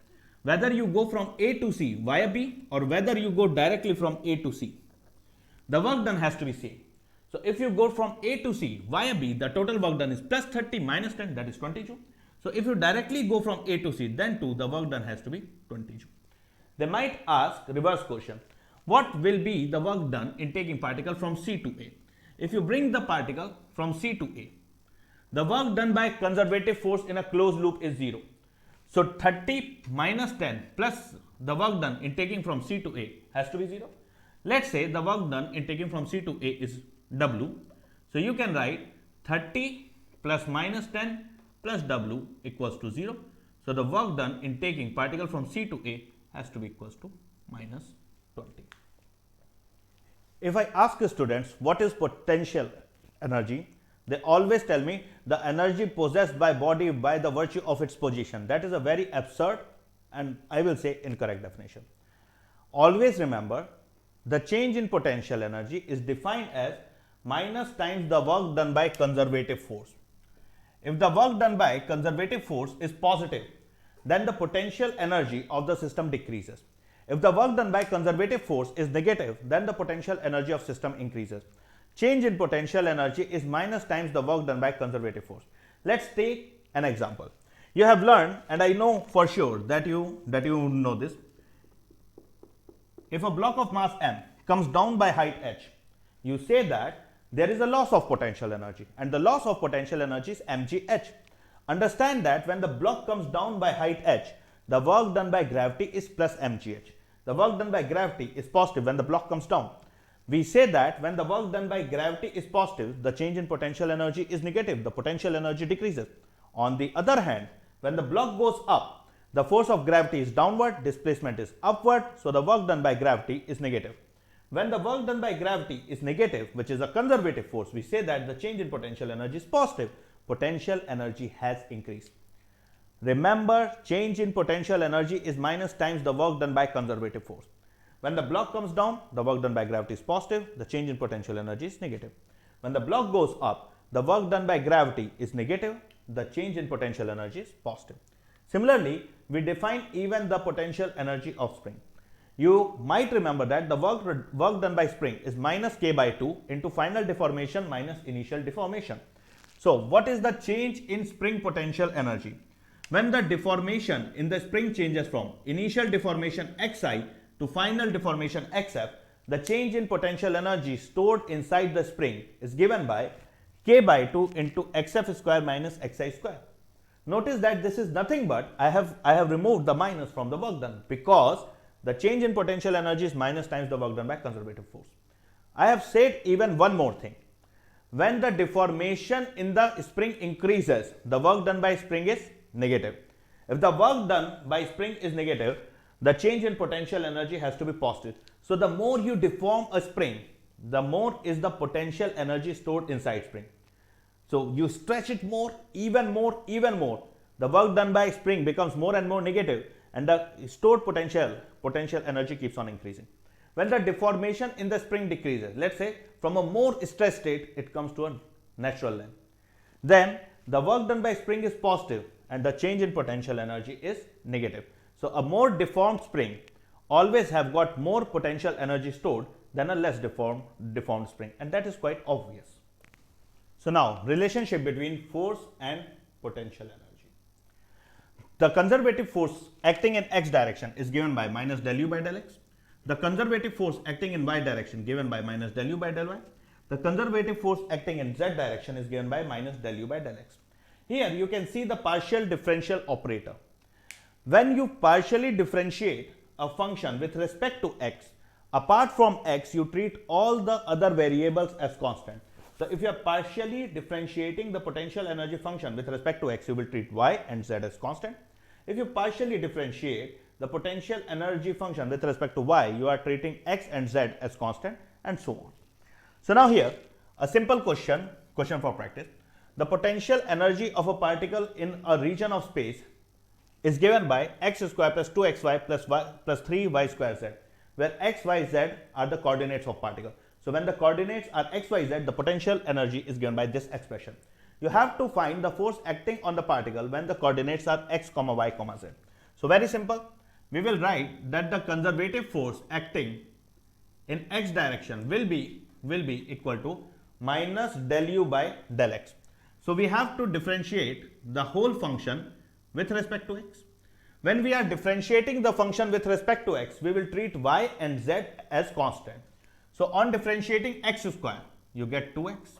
Speaker 1: whether you go from A to C via B or whether you go directly from A to C, the work done has to be same. So if you go from A to C via B, the total work done is plus 30 minus 10, that is 20 joule. So if you directly go from A to C, then too the work done has to be 20 joule. They might ask reverse question. What will be the work done in taking particle from C to A? If you bring the particle from C to A, the work done by conservative force in a closed loop is 0. So 30 minus 10 plus the work done in taking from C to A has to be 0. Let's say the work done in taking from C to A is W. So you can write 30 plus minus 10 plus W equals to 0. So the work done in taking particle from C to A has to be equals to minus 20. If I ask students what is potential energy, they always tell me the energy possessed by body by the virtue of its position. That is a very absurd and I will say incorrect definition. Always remember, the change in potential energy is defined as minus times the work done by conservative force. If the work done by conservative force is positive, then the potential energy of the system decreases. If the work done by conservative force is negative, then the potential energy of system increases. Change in potential energy is minus times the work done by conservative force. Let's take an example. You have learned, and I know for sure that you know this. If a block of mass m comes down by height h, you say that there is a loss of potential energy, and the loss of potential energy is mgh. Understand that when the block comes down by height h, the work done by gravity is plus mgh. The work done by gravity is positive when the block comes down. We say that when the work done by gravity is positive, the change in potential energy is negative, the potential energy decreases. On the other hand, when the block goes up, the force of gravity is downward, displacement is upward, so the work done by gravity is negative. When the work done by gravity is negative, which is a conservative force, we say that the change in potential energy is positive, potential energy has increased. Remember, change in potential energy is minus times the work done by conservative force. When the block comes down, the work done by gravity is positive, the change in potential energy is negative. When the block goes up, the work done by gravity is negative, the change in potential energy is positive. Similarly, we define even the potential energy of spring. You might remember that the work done by spring is minus k by 2 into final deformation minus initial deformation. So what is the change in spring potential energy? When the deformation in the spring changes from initial deformation xi to final deformation xf, the change in potential energy stored inside the spring is given by k by 2 into xf square minus xi square. Notice that this is nothing but I have removed the minus from the work done, because the change in potential energy is minus times the work done by conservative force. I have said even one more thing. When the deformation in the spring increases, the work done by spring is negative. If the work done by spring is negative, the change in potential energy has to be positive. So the more you deform a spring, the more is the potential energy stored inside spring. So you stretch it more, even more, the work done by spring becomes more and more negative, and the stored potential energy keeps on increasing. When the deformation in the spring decreases, let's say from a more stressed state, it comes to a natural length, then the work done by spring is positive and the change in potential energy is negative. So a more deformed spring always have got more potential energy stored than a less deformed spring, and that is quite obvious. So now, relationship between force and potential energy. The conservative force acting in x direction is given by minus del u by del x. The conservative force acting in y direction given by minus del u by del y. The conservative force acting in z direction is given by minus del u by del x. Here you can see the partial differential operator. When you partially differentiate a function with respect to x, apart from x, you treat all the other variables as constant. So if you are partially differentiating the potential energy function with respect to x, you will treat y and z as constant. If you partially differentiate the potential energy function with respect to y, you are treating x and z as constant and so on. So now here, a simple question for practice. The potential energy of a particle in a region of space is given by x square plus 2xy plus 3y square z, where x, y, z are the coordinates of particle. So when the coordinates are x, y, z, the potential energy is given by this expression. You have to find the force acting on the particle when the coordinates are x, y, z. So very simple. We will write that the conservative force acting in x direction will be equal to minus del u by del x. So we have to differentiate the whole function with respect to x. When we are differentiating the function with respect to x, we will treat y and z as constant. So on differentiating x square, you get 2x.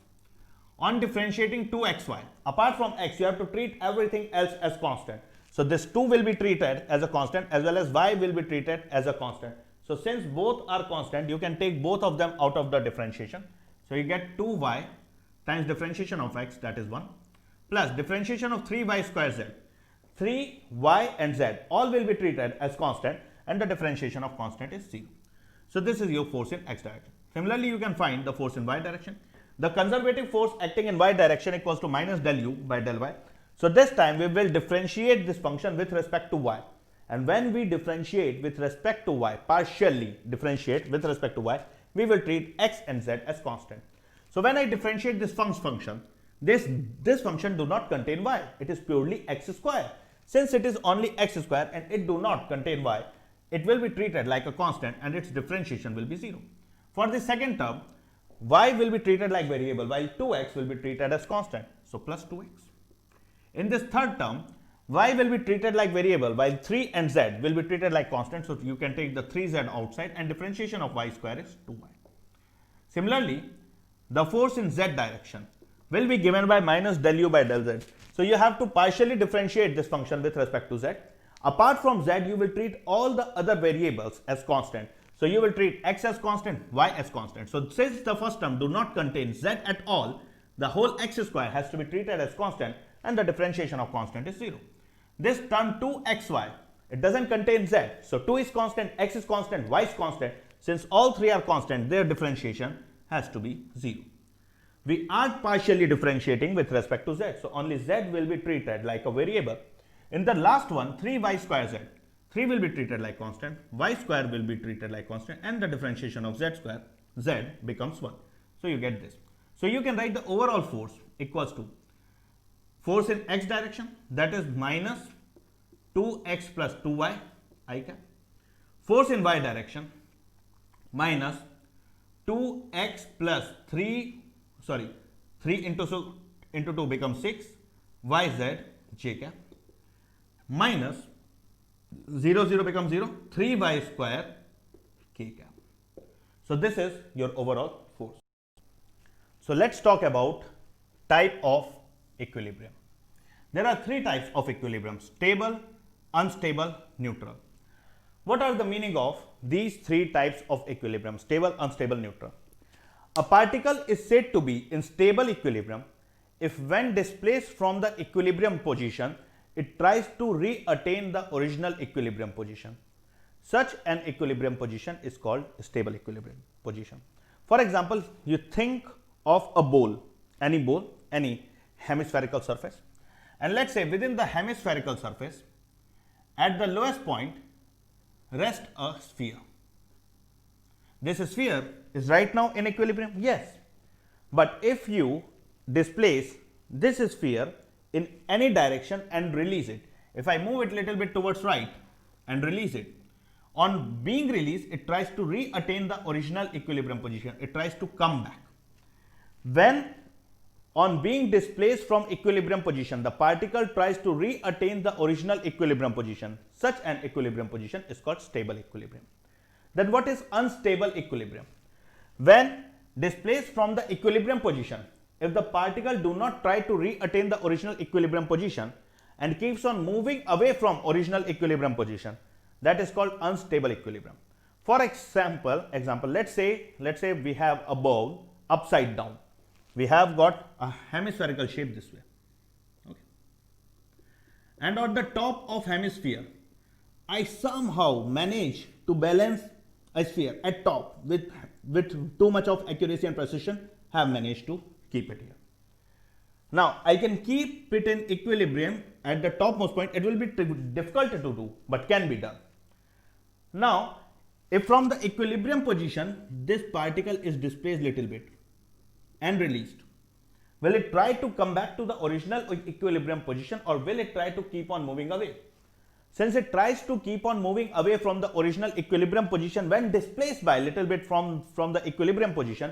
Speaker 1: On differentiating 2xy, apart from x, you have to treat everything else as constant. So this 2 will be treated as a constant, as well as y will be treated as a constant. So since both are constant, you can take both of them out of the differentiation. So you get 2y times differentiation of x, that is 1, plus differentiation of 3y square z. 3y and z all will be treated as constant, and the differentiation of constant is 0. So this is your force in x direction. Similarly, you can find the force in y direction. The conservative force acting in y direction equals to minus del u by del y. So this time we will differentiate this function with respect to y. And when we differentiate with respect to y, partially differentiate with respect to y, we will treat x and z as constant. So when I differentiate this function, this function do not contain y. It is purely x square. Since it is only x square and it do not contain y, it will be treated like a constant and its differentiation will be 0. For the second term, y will be treated like variable while 2x will be treated as constant. So plus 2x. In this third term, y will be treated like variable while 3 and z will be treated like constant. So you can take the 3z outside and differentiation of y square is 2y. Similarly, the force in z direction will be given by minus del u by del z. So you have to partially differentiate this function with respect to z. Apart from z, you will treat all the other variables as constant. So you will treat x as constant, y as constant. So since the first term do not contain z at all, the whole x square has to be treated as constant and the differentiation of constant is 0. This term 2xy, it doesn't contain z. So 2 is constant, x is constant, y is constant. Since all three are constant, their differentiation has to be 0. We are partially differentiating with respect to z. So only z will be treated like a variable. In the last one, 3y square z, 3 will be treated like constant, y square will be treated like constant, and the differentiation of z square, z becomes 1. So you get this. So you can write the overall force equals to force in x direction, that is minus 2x plus 2y I cap. Force in y direction minus 2x plus 3 into 2 becomes 6 yz j cap minus 0 0 becomes 0 3y square k cap. So this is your overall force. So let's talk about type of equilibrium. There are three types of equilibrium: stable, unstable, neutral. What are the meaning of these three types of equilibrium: stable, unstable, neutral? A particle is said to be in stable equilibrium if when displaced from the equilibrium position, it tries to re-attain the original equilibrium position. Such an equilibrium position is called stable equilibrium position. For example, you think of a bowl, any hemispherical surface, and let's say within the hemispherical surface, at the lowest point rests a sphere. This sphere is right now in equilibrium, yes, but if you displace this sphere in any direction and release it, if I move it little bit towards right and release it, on being released, it tries to re-attain the original equilibrium position, it tries to come back. When on being displaced from equilibrium position, the particle tries to re-attain the original equilibrium position, such an equilibrium position is called stable equilibrium. Then what is unstable equilibrium? When displaced from the equilibrium position, if the particle do not try to re-attain the original equilibrium position and keeps on moving away from original equilibrium position, that is called unstable equilibrium. For example, let's say we have a bowl upside down. We have got a hemispherical shape this way. Okay. And on the top of hemisphere, I somehow manage to balance a sphere at top with too much of accuracy and precision, have managed to keep it here. Now I can keep it in equilibrium at the topmost point. It will be difficult to do, but can be done. Now, if from the equilibrium position this particle is displaced little bit and released, will it try to come back to the original equilibrium position, or will it try to keep on moving away? Since it tries to keep on moving away from the original equilibrium position when displaced by a little bit from the equilibrium position,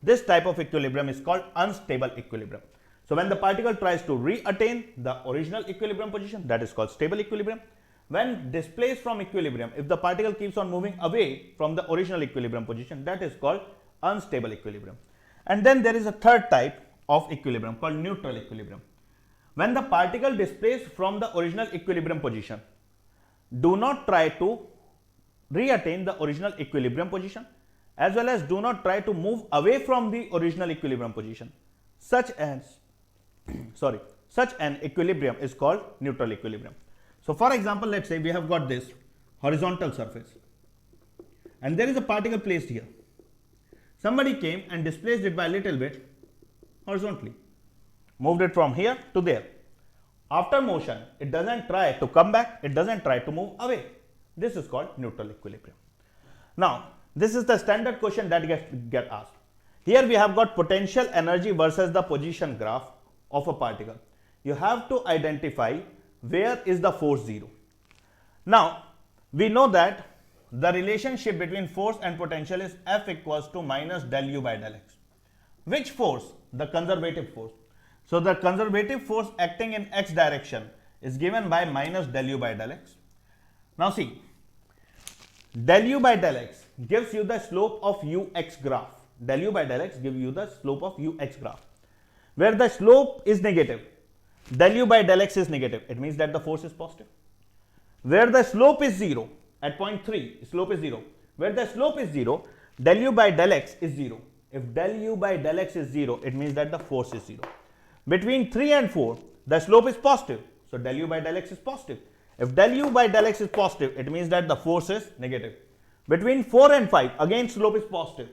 Speaker 1: this type of equilibrium is called unstable equilibrium. So when the particle tries to re-attain the original equilibrium position, that is called stable equilibrium. When displaced from equilibrium, if the particle keeps on moving away from the original equilibrium position, that is called unstable equilibrium. And then there is a third type of equilibrium called neutral equilibrium. When the particle displaced from the original equilibrium position, do not try to re-attain the original equilibrium position, as well as do not try to move away from the original equilibrium position. Such an equilibrium is called neutral equilibrium. So for example, let's say we have got this horizontal surface and there is a particle placed here. Somebody came and displaced it by a little bit horizontally, moved it from here to there. After motion, it doesn't try to come back, it doesn't try to move away. This is called neutral equilibrium. Now, this is the standard question that get asked. Here we have got potential energy versus the position graph of a particle. You have to identify where is the force 0. Now, we know that the relationship between force and potential is F equals to minus del U by del X. Which force? The conservative force. So the conservative force acting in X direction is given by minus del U by del X. Now see, del U by del X gives you the slope of UX graph. Del U by del X gives you the slope of UX graph. Where the slope is negative, del U by del X is negative. It means that the force is positive. Where the slope is 0, at point 3, slope is 0. Where the slope is 0, del U by del X is 0. If del U by del X is 0, it means that the force is 0. Between 3 and 4, the slope is positive. So del U by del X is positive. If del U by del X is positive, it means that the force is negative. Between 4 and 5, again slope is positive.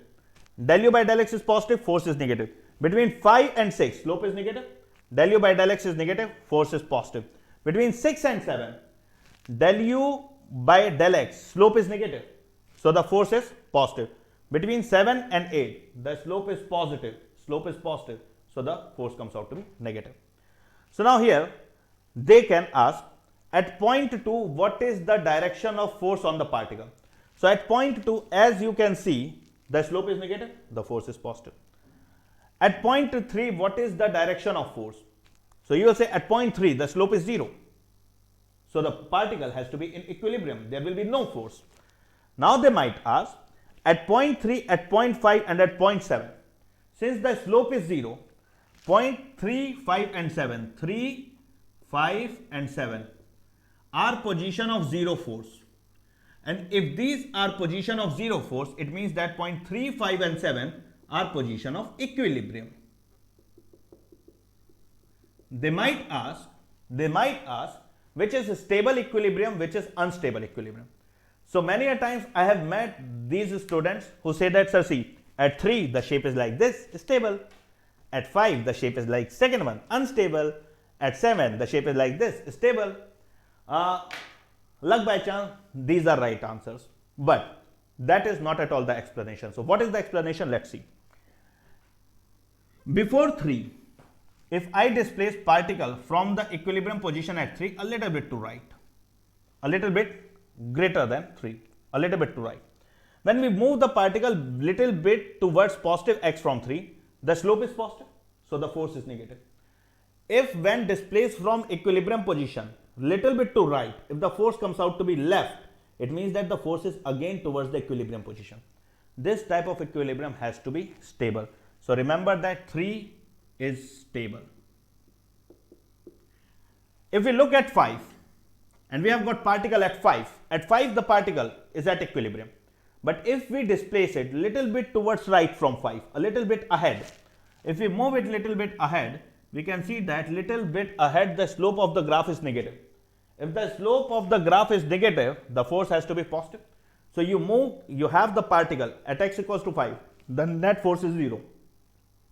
Speaker 1: Del U by del X is positive, force is negative. Between 5 and 6, slope is negative. Del U by del X is negative, force is positive. Between 6 and 7, del U by del X, slope is negative. So the force is positive. Between 7 and 8, the slope is positive. Slope is positive. So the force comes out to be negative. So now here, they can ask at point 2, what is the direction of force on the particle? So at point 2, as you can see, the slope is negative, the force is positive. At point 3, what is the direction of force? So you will say at point 3, the slope is 0. So the particle has to be in equilibrium. There will be no force. Now they might ask at point 3, at point 5 and at point 7. Since the slope is 0, point 3, 5 and 7, 3, 5 and 7 are position of 0 force. And if these are position of 0 force, it means that point 3, 5 and 7 are position of equilibrium. They might ask which is stable equilibrium, which is unstable equilibrium. So many a times I have met these students who say that, sir, see, at 3 the shape is like this, stable. At 5 the shape is like second one, unstable. At 7 the shape is like this, stable. Luck by chance, these are right answers. But that is not at all the explanation. So what is the explanation? Let's see. Before 3, if I displace particle from the equilibrium position at 3 a little bit to right, a little bit greater than 3, a little bit to right. When we move the particle little bit towards positive x from 3, the slope is positive, so the force is negative. If when displaced from equilibrium position little bit to right, if the force comes out to be left, it means that the force is again towards the equilibrium position. This type of equilibrium has to be stable. So remember that 3 is stable. If we look at 5 and we have got particle at 5 the particle is at equilibrium. But if we displace it little bit towards right from 5, a little bit ahead, if we move it little bit ahead, we can see that little bit ahead the slope of the graph is negative. If the slope of the graph is negative, the force has to be positive. So you have the particle at x equals to 5, the net force is 0.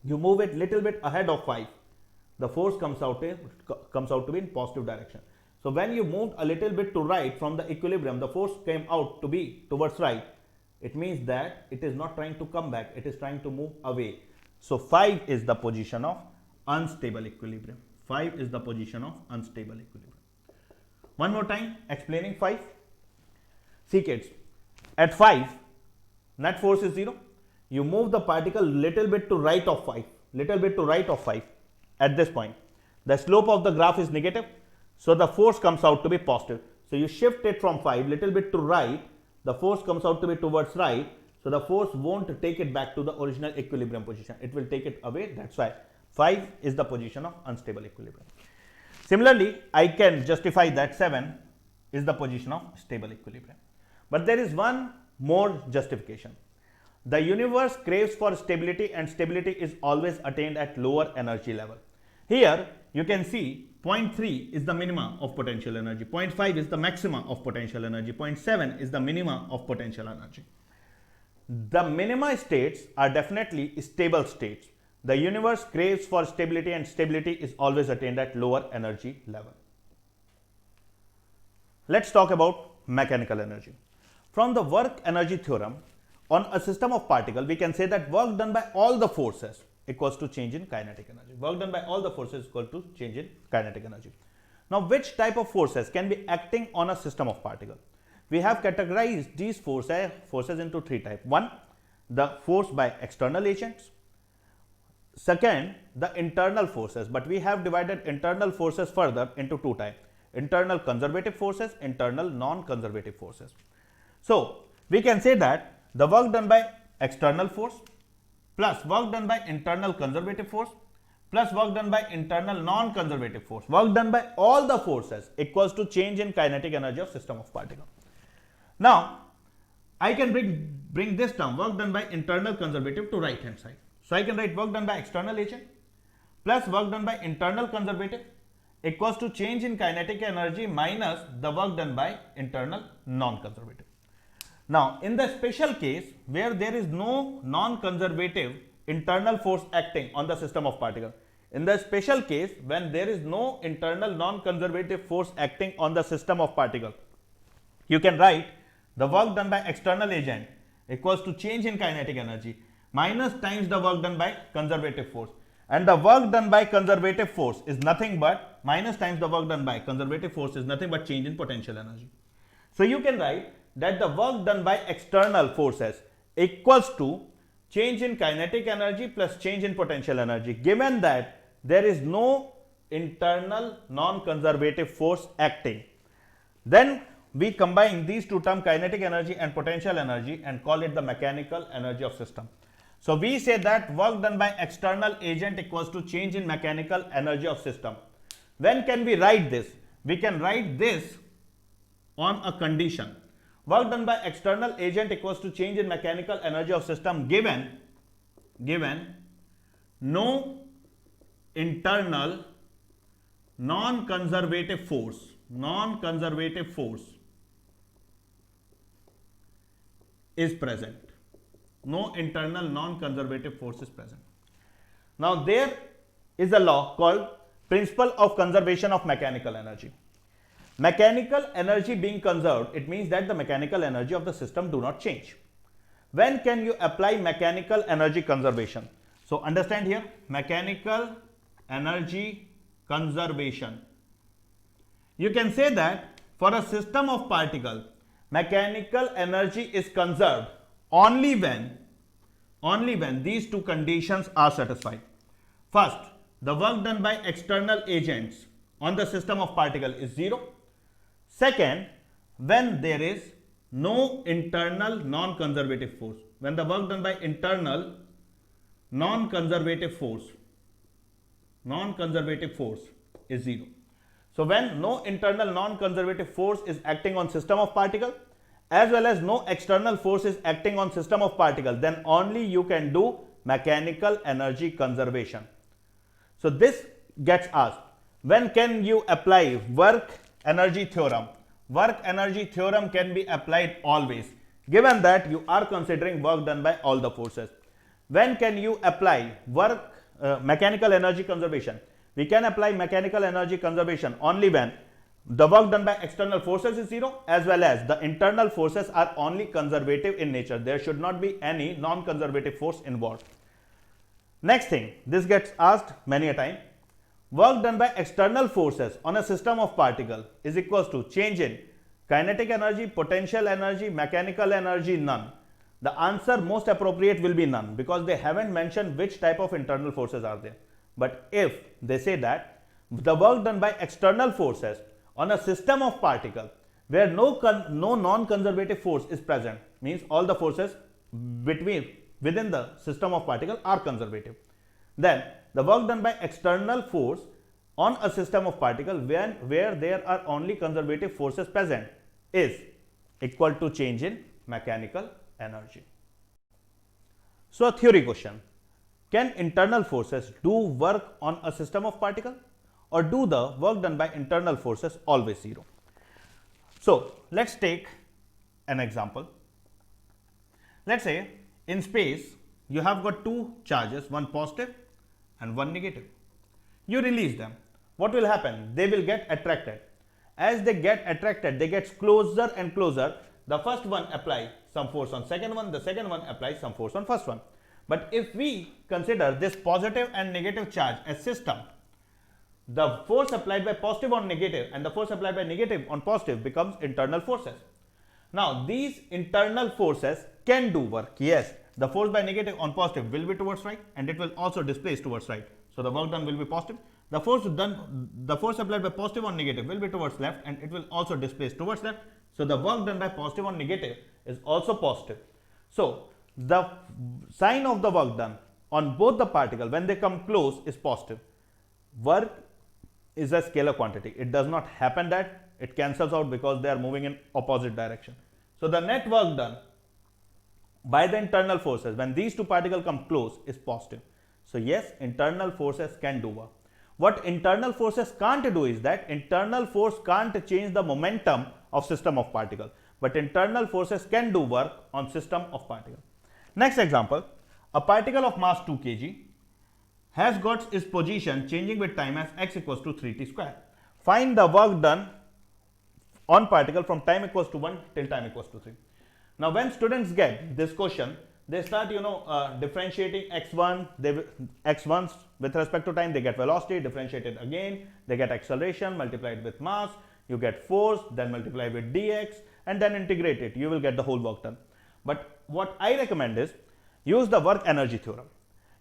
Speaker 1: You move it little bit ahead of 5, the force comes out to be in positive direction. So when you moved a little bit to right from the equilibrium, the force came out to be towards right. It means that it is not trying to come back, it is trying to move away. So 5 is the position of unstable equilibrium. 5 is the position of unstable equilibrium. One more time explaining 5. See kids, at 5, net force is 0. You move the particle little bit to right of 5, at this point. The slope of the graph is negative, so the force comes out to be positive. So you shift it from 5 little bit to right, the force comes out to be towards right, so the force won't take it back to the original equilibrium position, it will take it away. That's why 5 is the position of unstable equilibrium. Similarly, I can justify that 7 is the position of stable equilibrium. But there is one more justification. The universe craves for stability, and stability is always attained at lower energy level. Here you can see 0.3 is the minima of potential energy, 0.5 is the maxima of potential energy, 0.7 is the minima of potential energy. The minima states are definitely stable states. The universe craves for stability, and stability is always attained at lower energy level. Let's talk about mechanical energy. From the work energy theorem, on a system of particle, we can say that work done by all the forces equals to change in kinetic energy. Work done by all the forces equal to change in kinetic energy. Now, which type of forces can be acting on a system of particle? We have categorized these forces into 3 types. 1, the force by external agents. Second, the internal forces, but we have divided internal forces further into 2 types: internal conservative forces, internal non-conservative forces. So we can say that the work done by external force plus work done by internal conservative force plus work done by internal non-conservative force, work done by all the forces equals to change in kinetic energy of system of particle. Now I can bring this term, work done by internal conservative, to right hand side. So I can write work done by external agent plus work done by internal conservative equals to change in kinetic energy minus the work done by internal non-conservative. Now in the special case where there is no non-conservative internal force acting on the system of particle, in the special case when there is no internal non-conservative force acting on the system of particle, you can write the work done by external agent equals to change in kinetic energy minus times the work done by conservative force, and the work done by conservative force is nothing but minus times the work done by conservative force is nothing but change in potential energy. So you can write that the work done by external forces equals to change in kinetic energy plus change in potential energy, given that there is no internal non-conservative force acting. Then we combine these 2 terms, kinetic energy and potential energy, and call it the mechanical energy of system. So we say that work done by external agent equals to change in mechanical energy of system. When can we write this? We can write this on a condition. Work done by external agent equals to change in mechanical energy of system given no internal non-conservative force is present. No internal non-conservative force is present. Now there is a law called principle of conservation of mechanical energy. Mechanical energy being conserved, it means that the mechanical energy of the system do not change. When can you apply mechanical energy conservation? So understand here, mechanical energy conservation. You can say that for a system of particle, mechanical energy is conserved only when these 2 conditions are satisfied. First, the work done by external agents on the system of particle is 0. Second, when there is no internal non-conservative force, when the work done by internal non-conservative force is 0. So when no internal non-conservative force is acting on system of particle as well as no external force is acting on system of particle, then only you can do mechanical energy conservation. So this gets asked, when can you apply work energy theorem. Work energy theorem can be applied always, given that you are considering work done by all the forces. When can you apply mechanical energy conservation? We can apply mechanical energy conservation only when the work done by external forces is zero, as well as the internal forces are only conservative in nature. There should not be any non-conservative force involved. Next thing, this gets asked many a time. Work done by external forces on a system of particle is equals to change in kinetic energy, potential energy, mechanical energy, none. The answer most appropriate will be none, because they haven't mentioned which type of internal forces are there. But if they say that the work done by external forces on a system of particle where no non-conservative force is present, means all the forces within the system of particle are conservative, then the work done by external force on a system of particle where there are only conservative forces present is equal to change in mechanical energy. So a theory question: can internal forces do work on a system of particle, or do the work done by internal forces always zero? So let's take an example. Let's say in space you have got two charges, one positive and one negative. You release them. What will happen? They will get attracted. As they get attracted, they get closer and closer. The first one applies some force on second one, the second one applies some force on first one. But if we consider this positive and negative charge as system, the force applied by positive on negative and the force applied by negative on positive becomes internal forces. Now these internal forces can do work. Yes, the force by negative on positive will be towards right and it will also displace towards right. So the work done will be positive. The force applied by positive on negative will be towards left and it will also displace towards left. So the work done by positive on negative is also positive. So the sign of the work done on both the particle when they come close is positive. Work is a scalar quantity. It does not happen that it cancels out because they are moving in opposite direction. So the net work done by the internal forces when these two particles come close is positive. So yes, internal forces can do work. What internal forces can't do is that internal force can't change the momentum of system of particle, but internal forces can do work on system of particle. Next example, a particle of mass 2 kg has got its position changing with time as x equals to 3t square. Find the work done on particle from time equals to 1 till time equals to 3. Now when students get this question, they start differentiating x1s with respect to time, they get velocity, differentiated again, they get acceleration multiplied with mass, you get force, then multiply with dx and then integrate it, you will get the whole work done. But what I recommend is use the work energy theorem.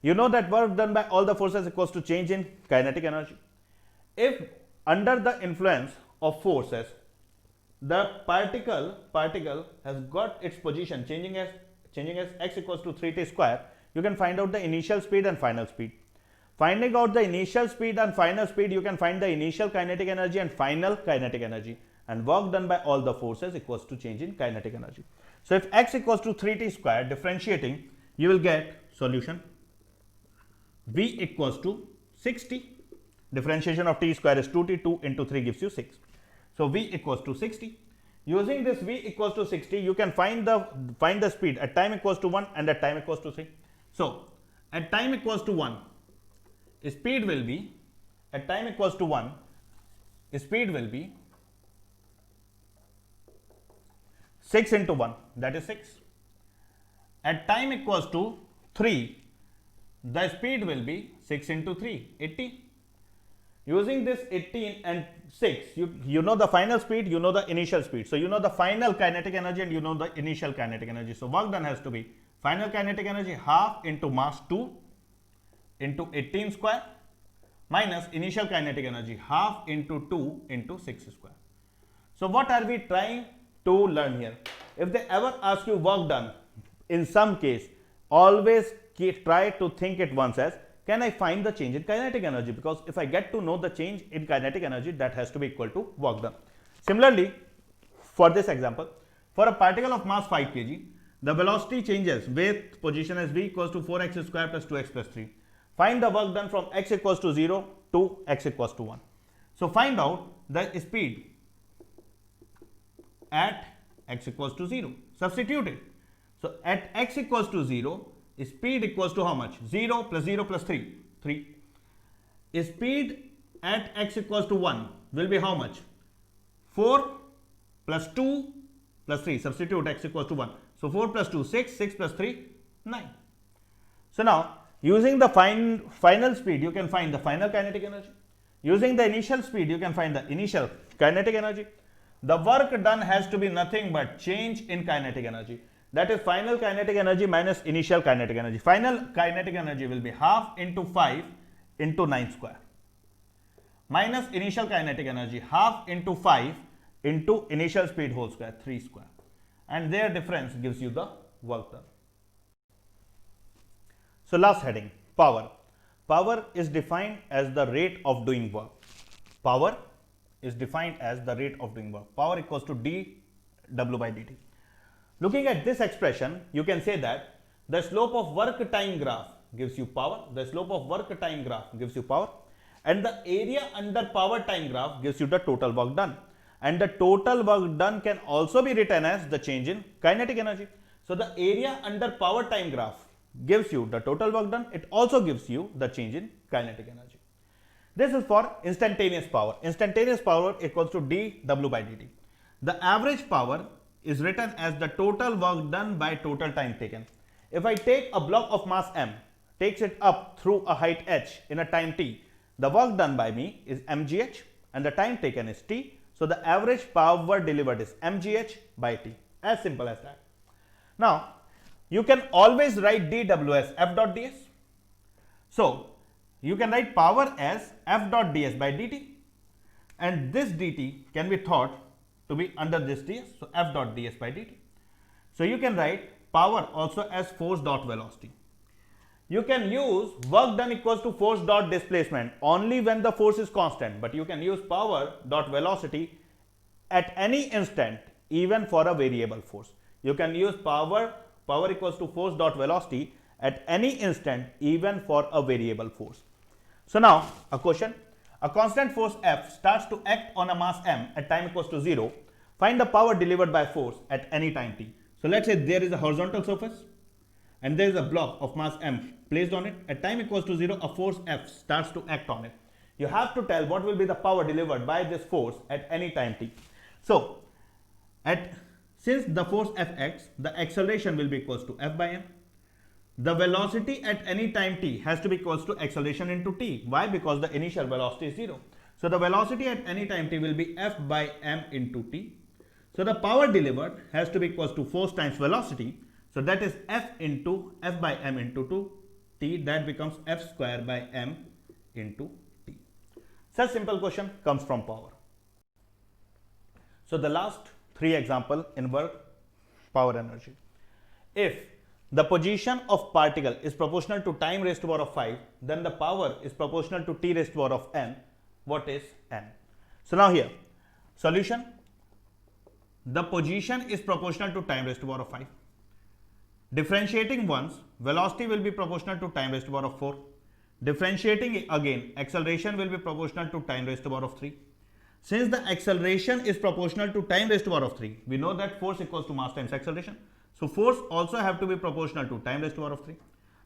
Speaker 1: You know that work done by all the forces equals to change in kinetic energy. If under the influence of forces the particle has got its position changing as x equals to 3t square, you can find out the initial speed and final speed. Finding out the initial speed and final speed, you can find the initial kinetic energy and final kinetic energy, and work done by all the forces equals to change in kinetic energy. So if x equals to 3t square, differentiating, you will get solution v equals to 60. Differentiation of t square is 2t, 2 into 3 gives you 6. So v equals to 60. Using this v equals to 60, you can find the speed at time equals to 1 and at time equals to 3. So at time equals to 1, speed will be, at time equals to 1, speed will be 6 into 1, that is 6. At time equals to 3, the speed will be 6 into 3, 80. Using this 18 and 6, you know the final speed, you know the initial speed. So you know the final kinetic energy and you know the initial kinetic energy. So work done has to be final kinetic energy half into mass 2 into 18 square minus initial kinetic energy half into 2 into 6 square. So what are we trying to learn here? If they ever ask you work done, in some case, always try to think it once as, can I find the change in kinetic energy? Because if I get to know the change in kinetic energy, that has to be equal to work done. Similarly, for this example, for a particle of mass 5 kg, the velocity changes with position as v equals to 4x square plus 2x plus 3. Find the work done from x equals to 0 to x equals to 1. So find out the speed at x equals to 0. Substitute it. So at x equals to 0, speed equals to how much? 0 plus 0 plus 3. 3. Speed at x equals to 1 will be how much? 4 plus 2 plus 3. Substitute x equals to 1. So 4 plus 2, 6. 6 plus 3, 9. So now, using the final speed, you can find the final kinetic energy. Using the initial speed, you can find the initial kinetic energy. The work done has to be nothing but change in kinetic energy. That is final kinetic energy minus initial kinetic energy. Final kinetic energy will be half into 5 into 9 square. Minus initial kinetic energy half into 5 into initial speed whole square, 3 square. And their difference gives you the work done. So last heading, power. Power is defined as the rate of doing work. Power is defined as the rate of doing work. Power equals to dW by dt. Looking at this expression, you can say that the slope of work time graph gives you power. The slope of work time graph gives you power. And the area under power time graph gives you the total work done. And the total work done can also be written as the change in kinetic energy. So the area under power time graph gives you the total work done. It also gives you the change in kinetic energy. This is for instantaneous power. Instantaneous power equals to dW by dt. The average power is written as the total work done by total time taken. If I take a block of mass m, takes it up through a height h in a time t, the work done by me is mgh and the time taken is t. So the average power delivered is mgh by t. As simple as that. Now, you can always write dW as f dot ds. So, you can write power as f dot ds by dt, and this dt can be thought to be under this ds, so f dot ds by dt. So, you can write power also as force dot velocity. You can use work done equals to force dot displacement only when the force is constant, but you can use power dot velocity at any instant even for a variable force. You can use power equals to force dot velocity at any instant even for a variable force. So now a question, a constant force F starts to act on a mass m at time equals to 0. Find the power delivered by force at any time t. So let's say there is a horizontal surface and there is a block of mass m placed on it. At time equals to 0, a force F starts to act on it. You have to tell what will be the power delivered by this force at any time t. So since the force Fx, the acceleration will be equals to F by m. The velocity at any time t has to be equals to acceleration into t. Why? Because the initial velocity is 0. So the velocity at any time t will be F by m into t. So the power delivered has to be equals to force times velocity. So that is F into F by m into 2 t. That becomes F square by m into t. Such simple question comes from power. So the last 3 example in work power energy. If the position of particle is proportional to time raised to power of 5, then the power is proportional to t raised to power of n. What is n? So now here, solution. The position is proportional to time raised to power of 5. Differentiating once, velocity will be proportional to time raised to power of 4. Differentiating again, acceleration will be proportional to time raised to power of 3. Since the acceleration is proportional to time raised to power of 3, we know that force equals to mass times acceleration. So force also have to be proportional to time raised to power of 3.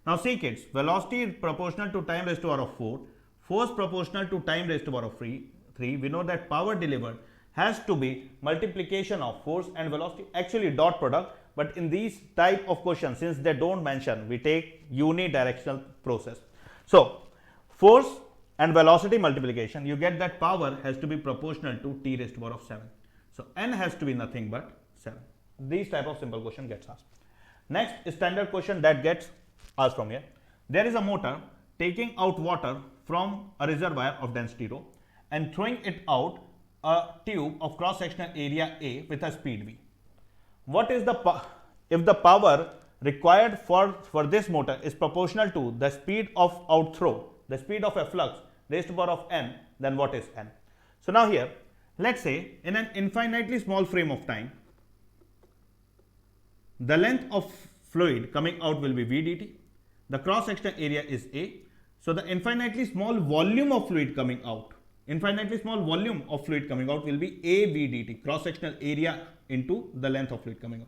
Speaker 1: Now see kids, velocity is proportional to time raised to power of 4, force proportional to time raised to power of 3. We know that power delivered has to be multiplication of force and velocity, actually dot product, but in these type of questions, since they don't mention, we take unidirectional process. So force and velocity multiplication, you get that power has to be proportional to t raised to power of 7. So n has to be nothing but 7. These type of simple question gets asked. Next standard question that gets asked from here. There is a motor taking out water from a reservoir of density rho and throwing it out a tube of cross sectional area A with a speed v. What is if the power required for this motor is proportional to the speed of outthrow, the speed of a flux raised to power of n, then what is n? So now here, let's say in an infinitely small frame of time, the length of fluid coming out will be v dt. The cross sectional area is A. So the infinitely small volume of fluid coming out infinitely small volume of fluid coming out will be AVDT, cross-sectional area into the length of fluid coming out.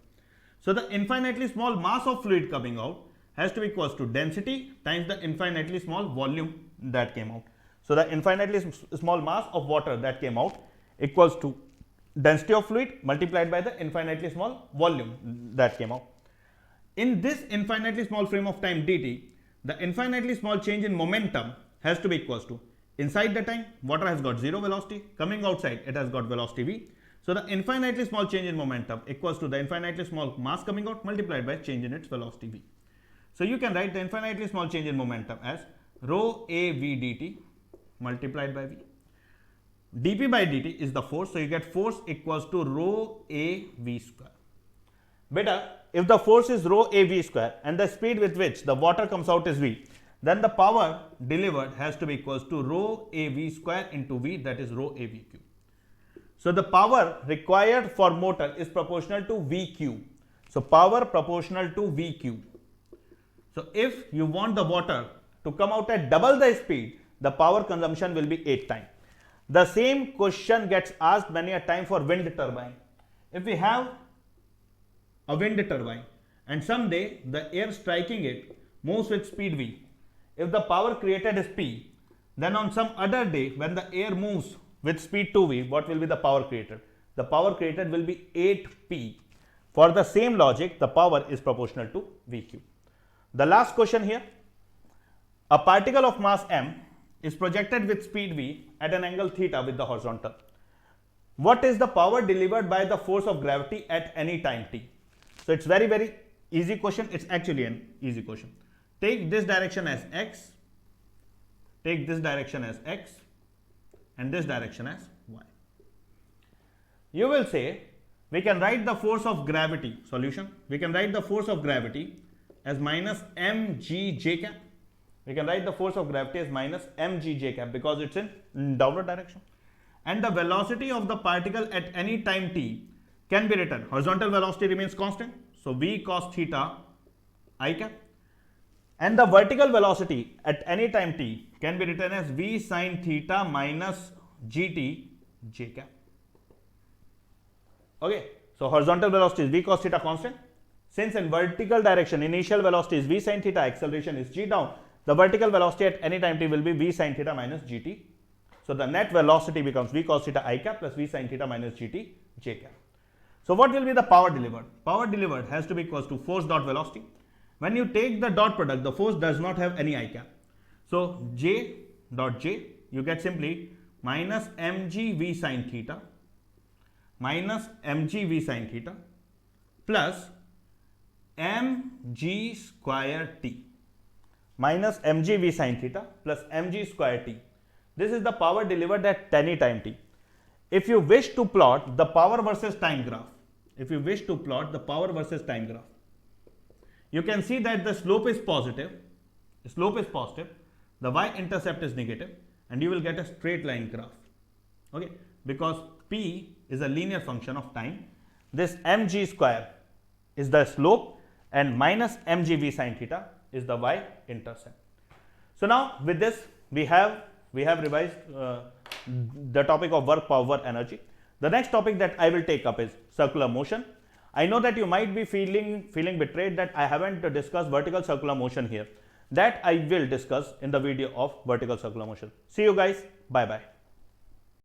Speaker 1: So the infinitely small mass of fluid coming out has to be equals to density times the infinitely small volume that came out. So the infinitely small mass of water that came out equals to density of fluid multiplied by the infinitely small volume that came out. In this infinitely small frame of time dt, the infinitely small change in momentum has to be equals to, inside the time, water has got 0 velocity, coming outside it has got velocity v. So the infinitely small change in momentum equals to the infinitely small mass coming out multiplied by change in its velocity v. So you can write the infinitely small change in momentum as rho a v dt multiplied by v. dp by dt is the force, so you get force equals to rho a v square. Beta, if the force is rho a v square and the speed with which the water comes out is v, then the power delivered has to be equals to rho a v square into v, that is rho a v cube. So the power required for motor is proportional to v cube. So power proportional to v cube. So if you want the water to come out at double the speed, the power consumption will be 8 times. The same question gets asked many a time for wind turbine. If we have a wind turbine and someday the air striking it moves with speed v, if the power created is p, then on some other day when the air moves with speed 2v, what will be the power created? The power created will be 8p. For the same logic, the power is proportional to v cube. The last question here, a particle of mass m is projected with speed v at an angle theta with the horizontal. What is the power delivered by the force of gravity at any time t? So it's very easy question. It's actually an easy question. Take this direction as x, take this direction as x, and this direction as y. You will say we can write the force of gravity, solution, we can write the force of gravity as minus mg j cap. We can write the force of gravity as minus mg j cap because it's in downward direction. And the velocity of the particle at any time t can be written, horizontal velocity remains constant, so v cos theta I cap. And the vertical velocity at any time t can be written as v sin theta minus gt j cap. Okay, so horizontal velocity is v cos theta constant. Since in vertical direction initial velocity is v sin theta, acceleration is g down, the vertical velocity at any time t will be v sin theta minus gt. So the net velocity becomes v cos theta I cap plus v sin theta minus gt j cap. So what will be the power delivered? Power delivered has to be equals to force dot velocity. When you take the dot product, the force does not have any I cap. So j dot j, you get simply minus mg v sin theta minus mg v sin theta plus mg square t minus mg v sin theta plus mg square t. This is the power delivered at any time t. If you wish to plot the power versus time graph, you can see that the slope is positive, the y-intercept is negative, and you will get a straight line graph. Okay, because p is a linear function of time. This mg square is the slope and minus mg v sin theta is the y-intercept. So now with this we have revised the topic of work, power, energy. The next topic that I will take up is circular motion. I know that you might be feeling betrayed that I haven't discussed vertical circular motion here. That I will discuss in the video of vertical circular motion. See you guys. Bye bye.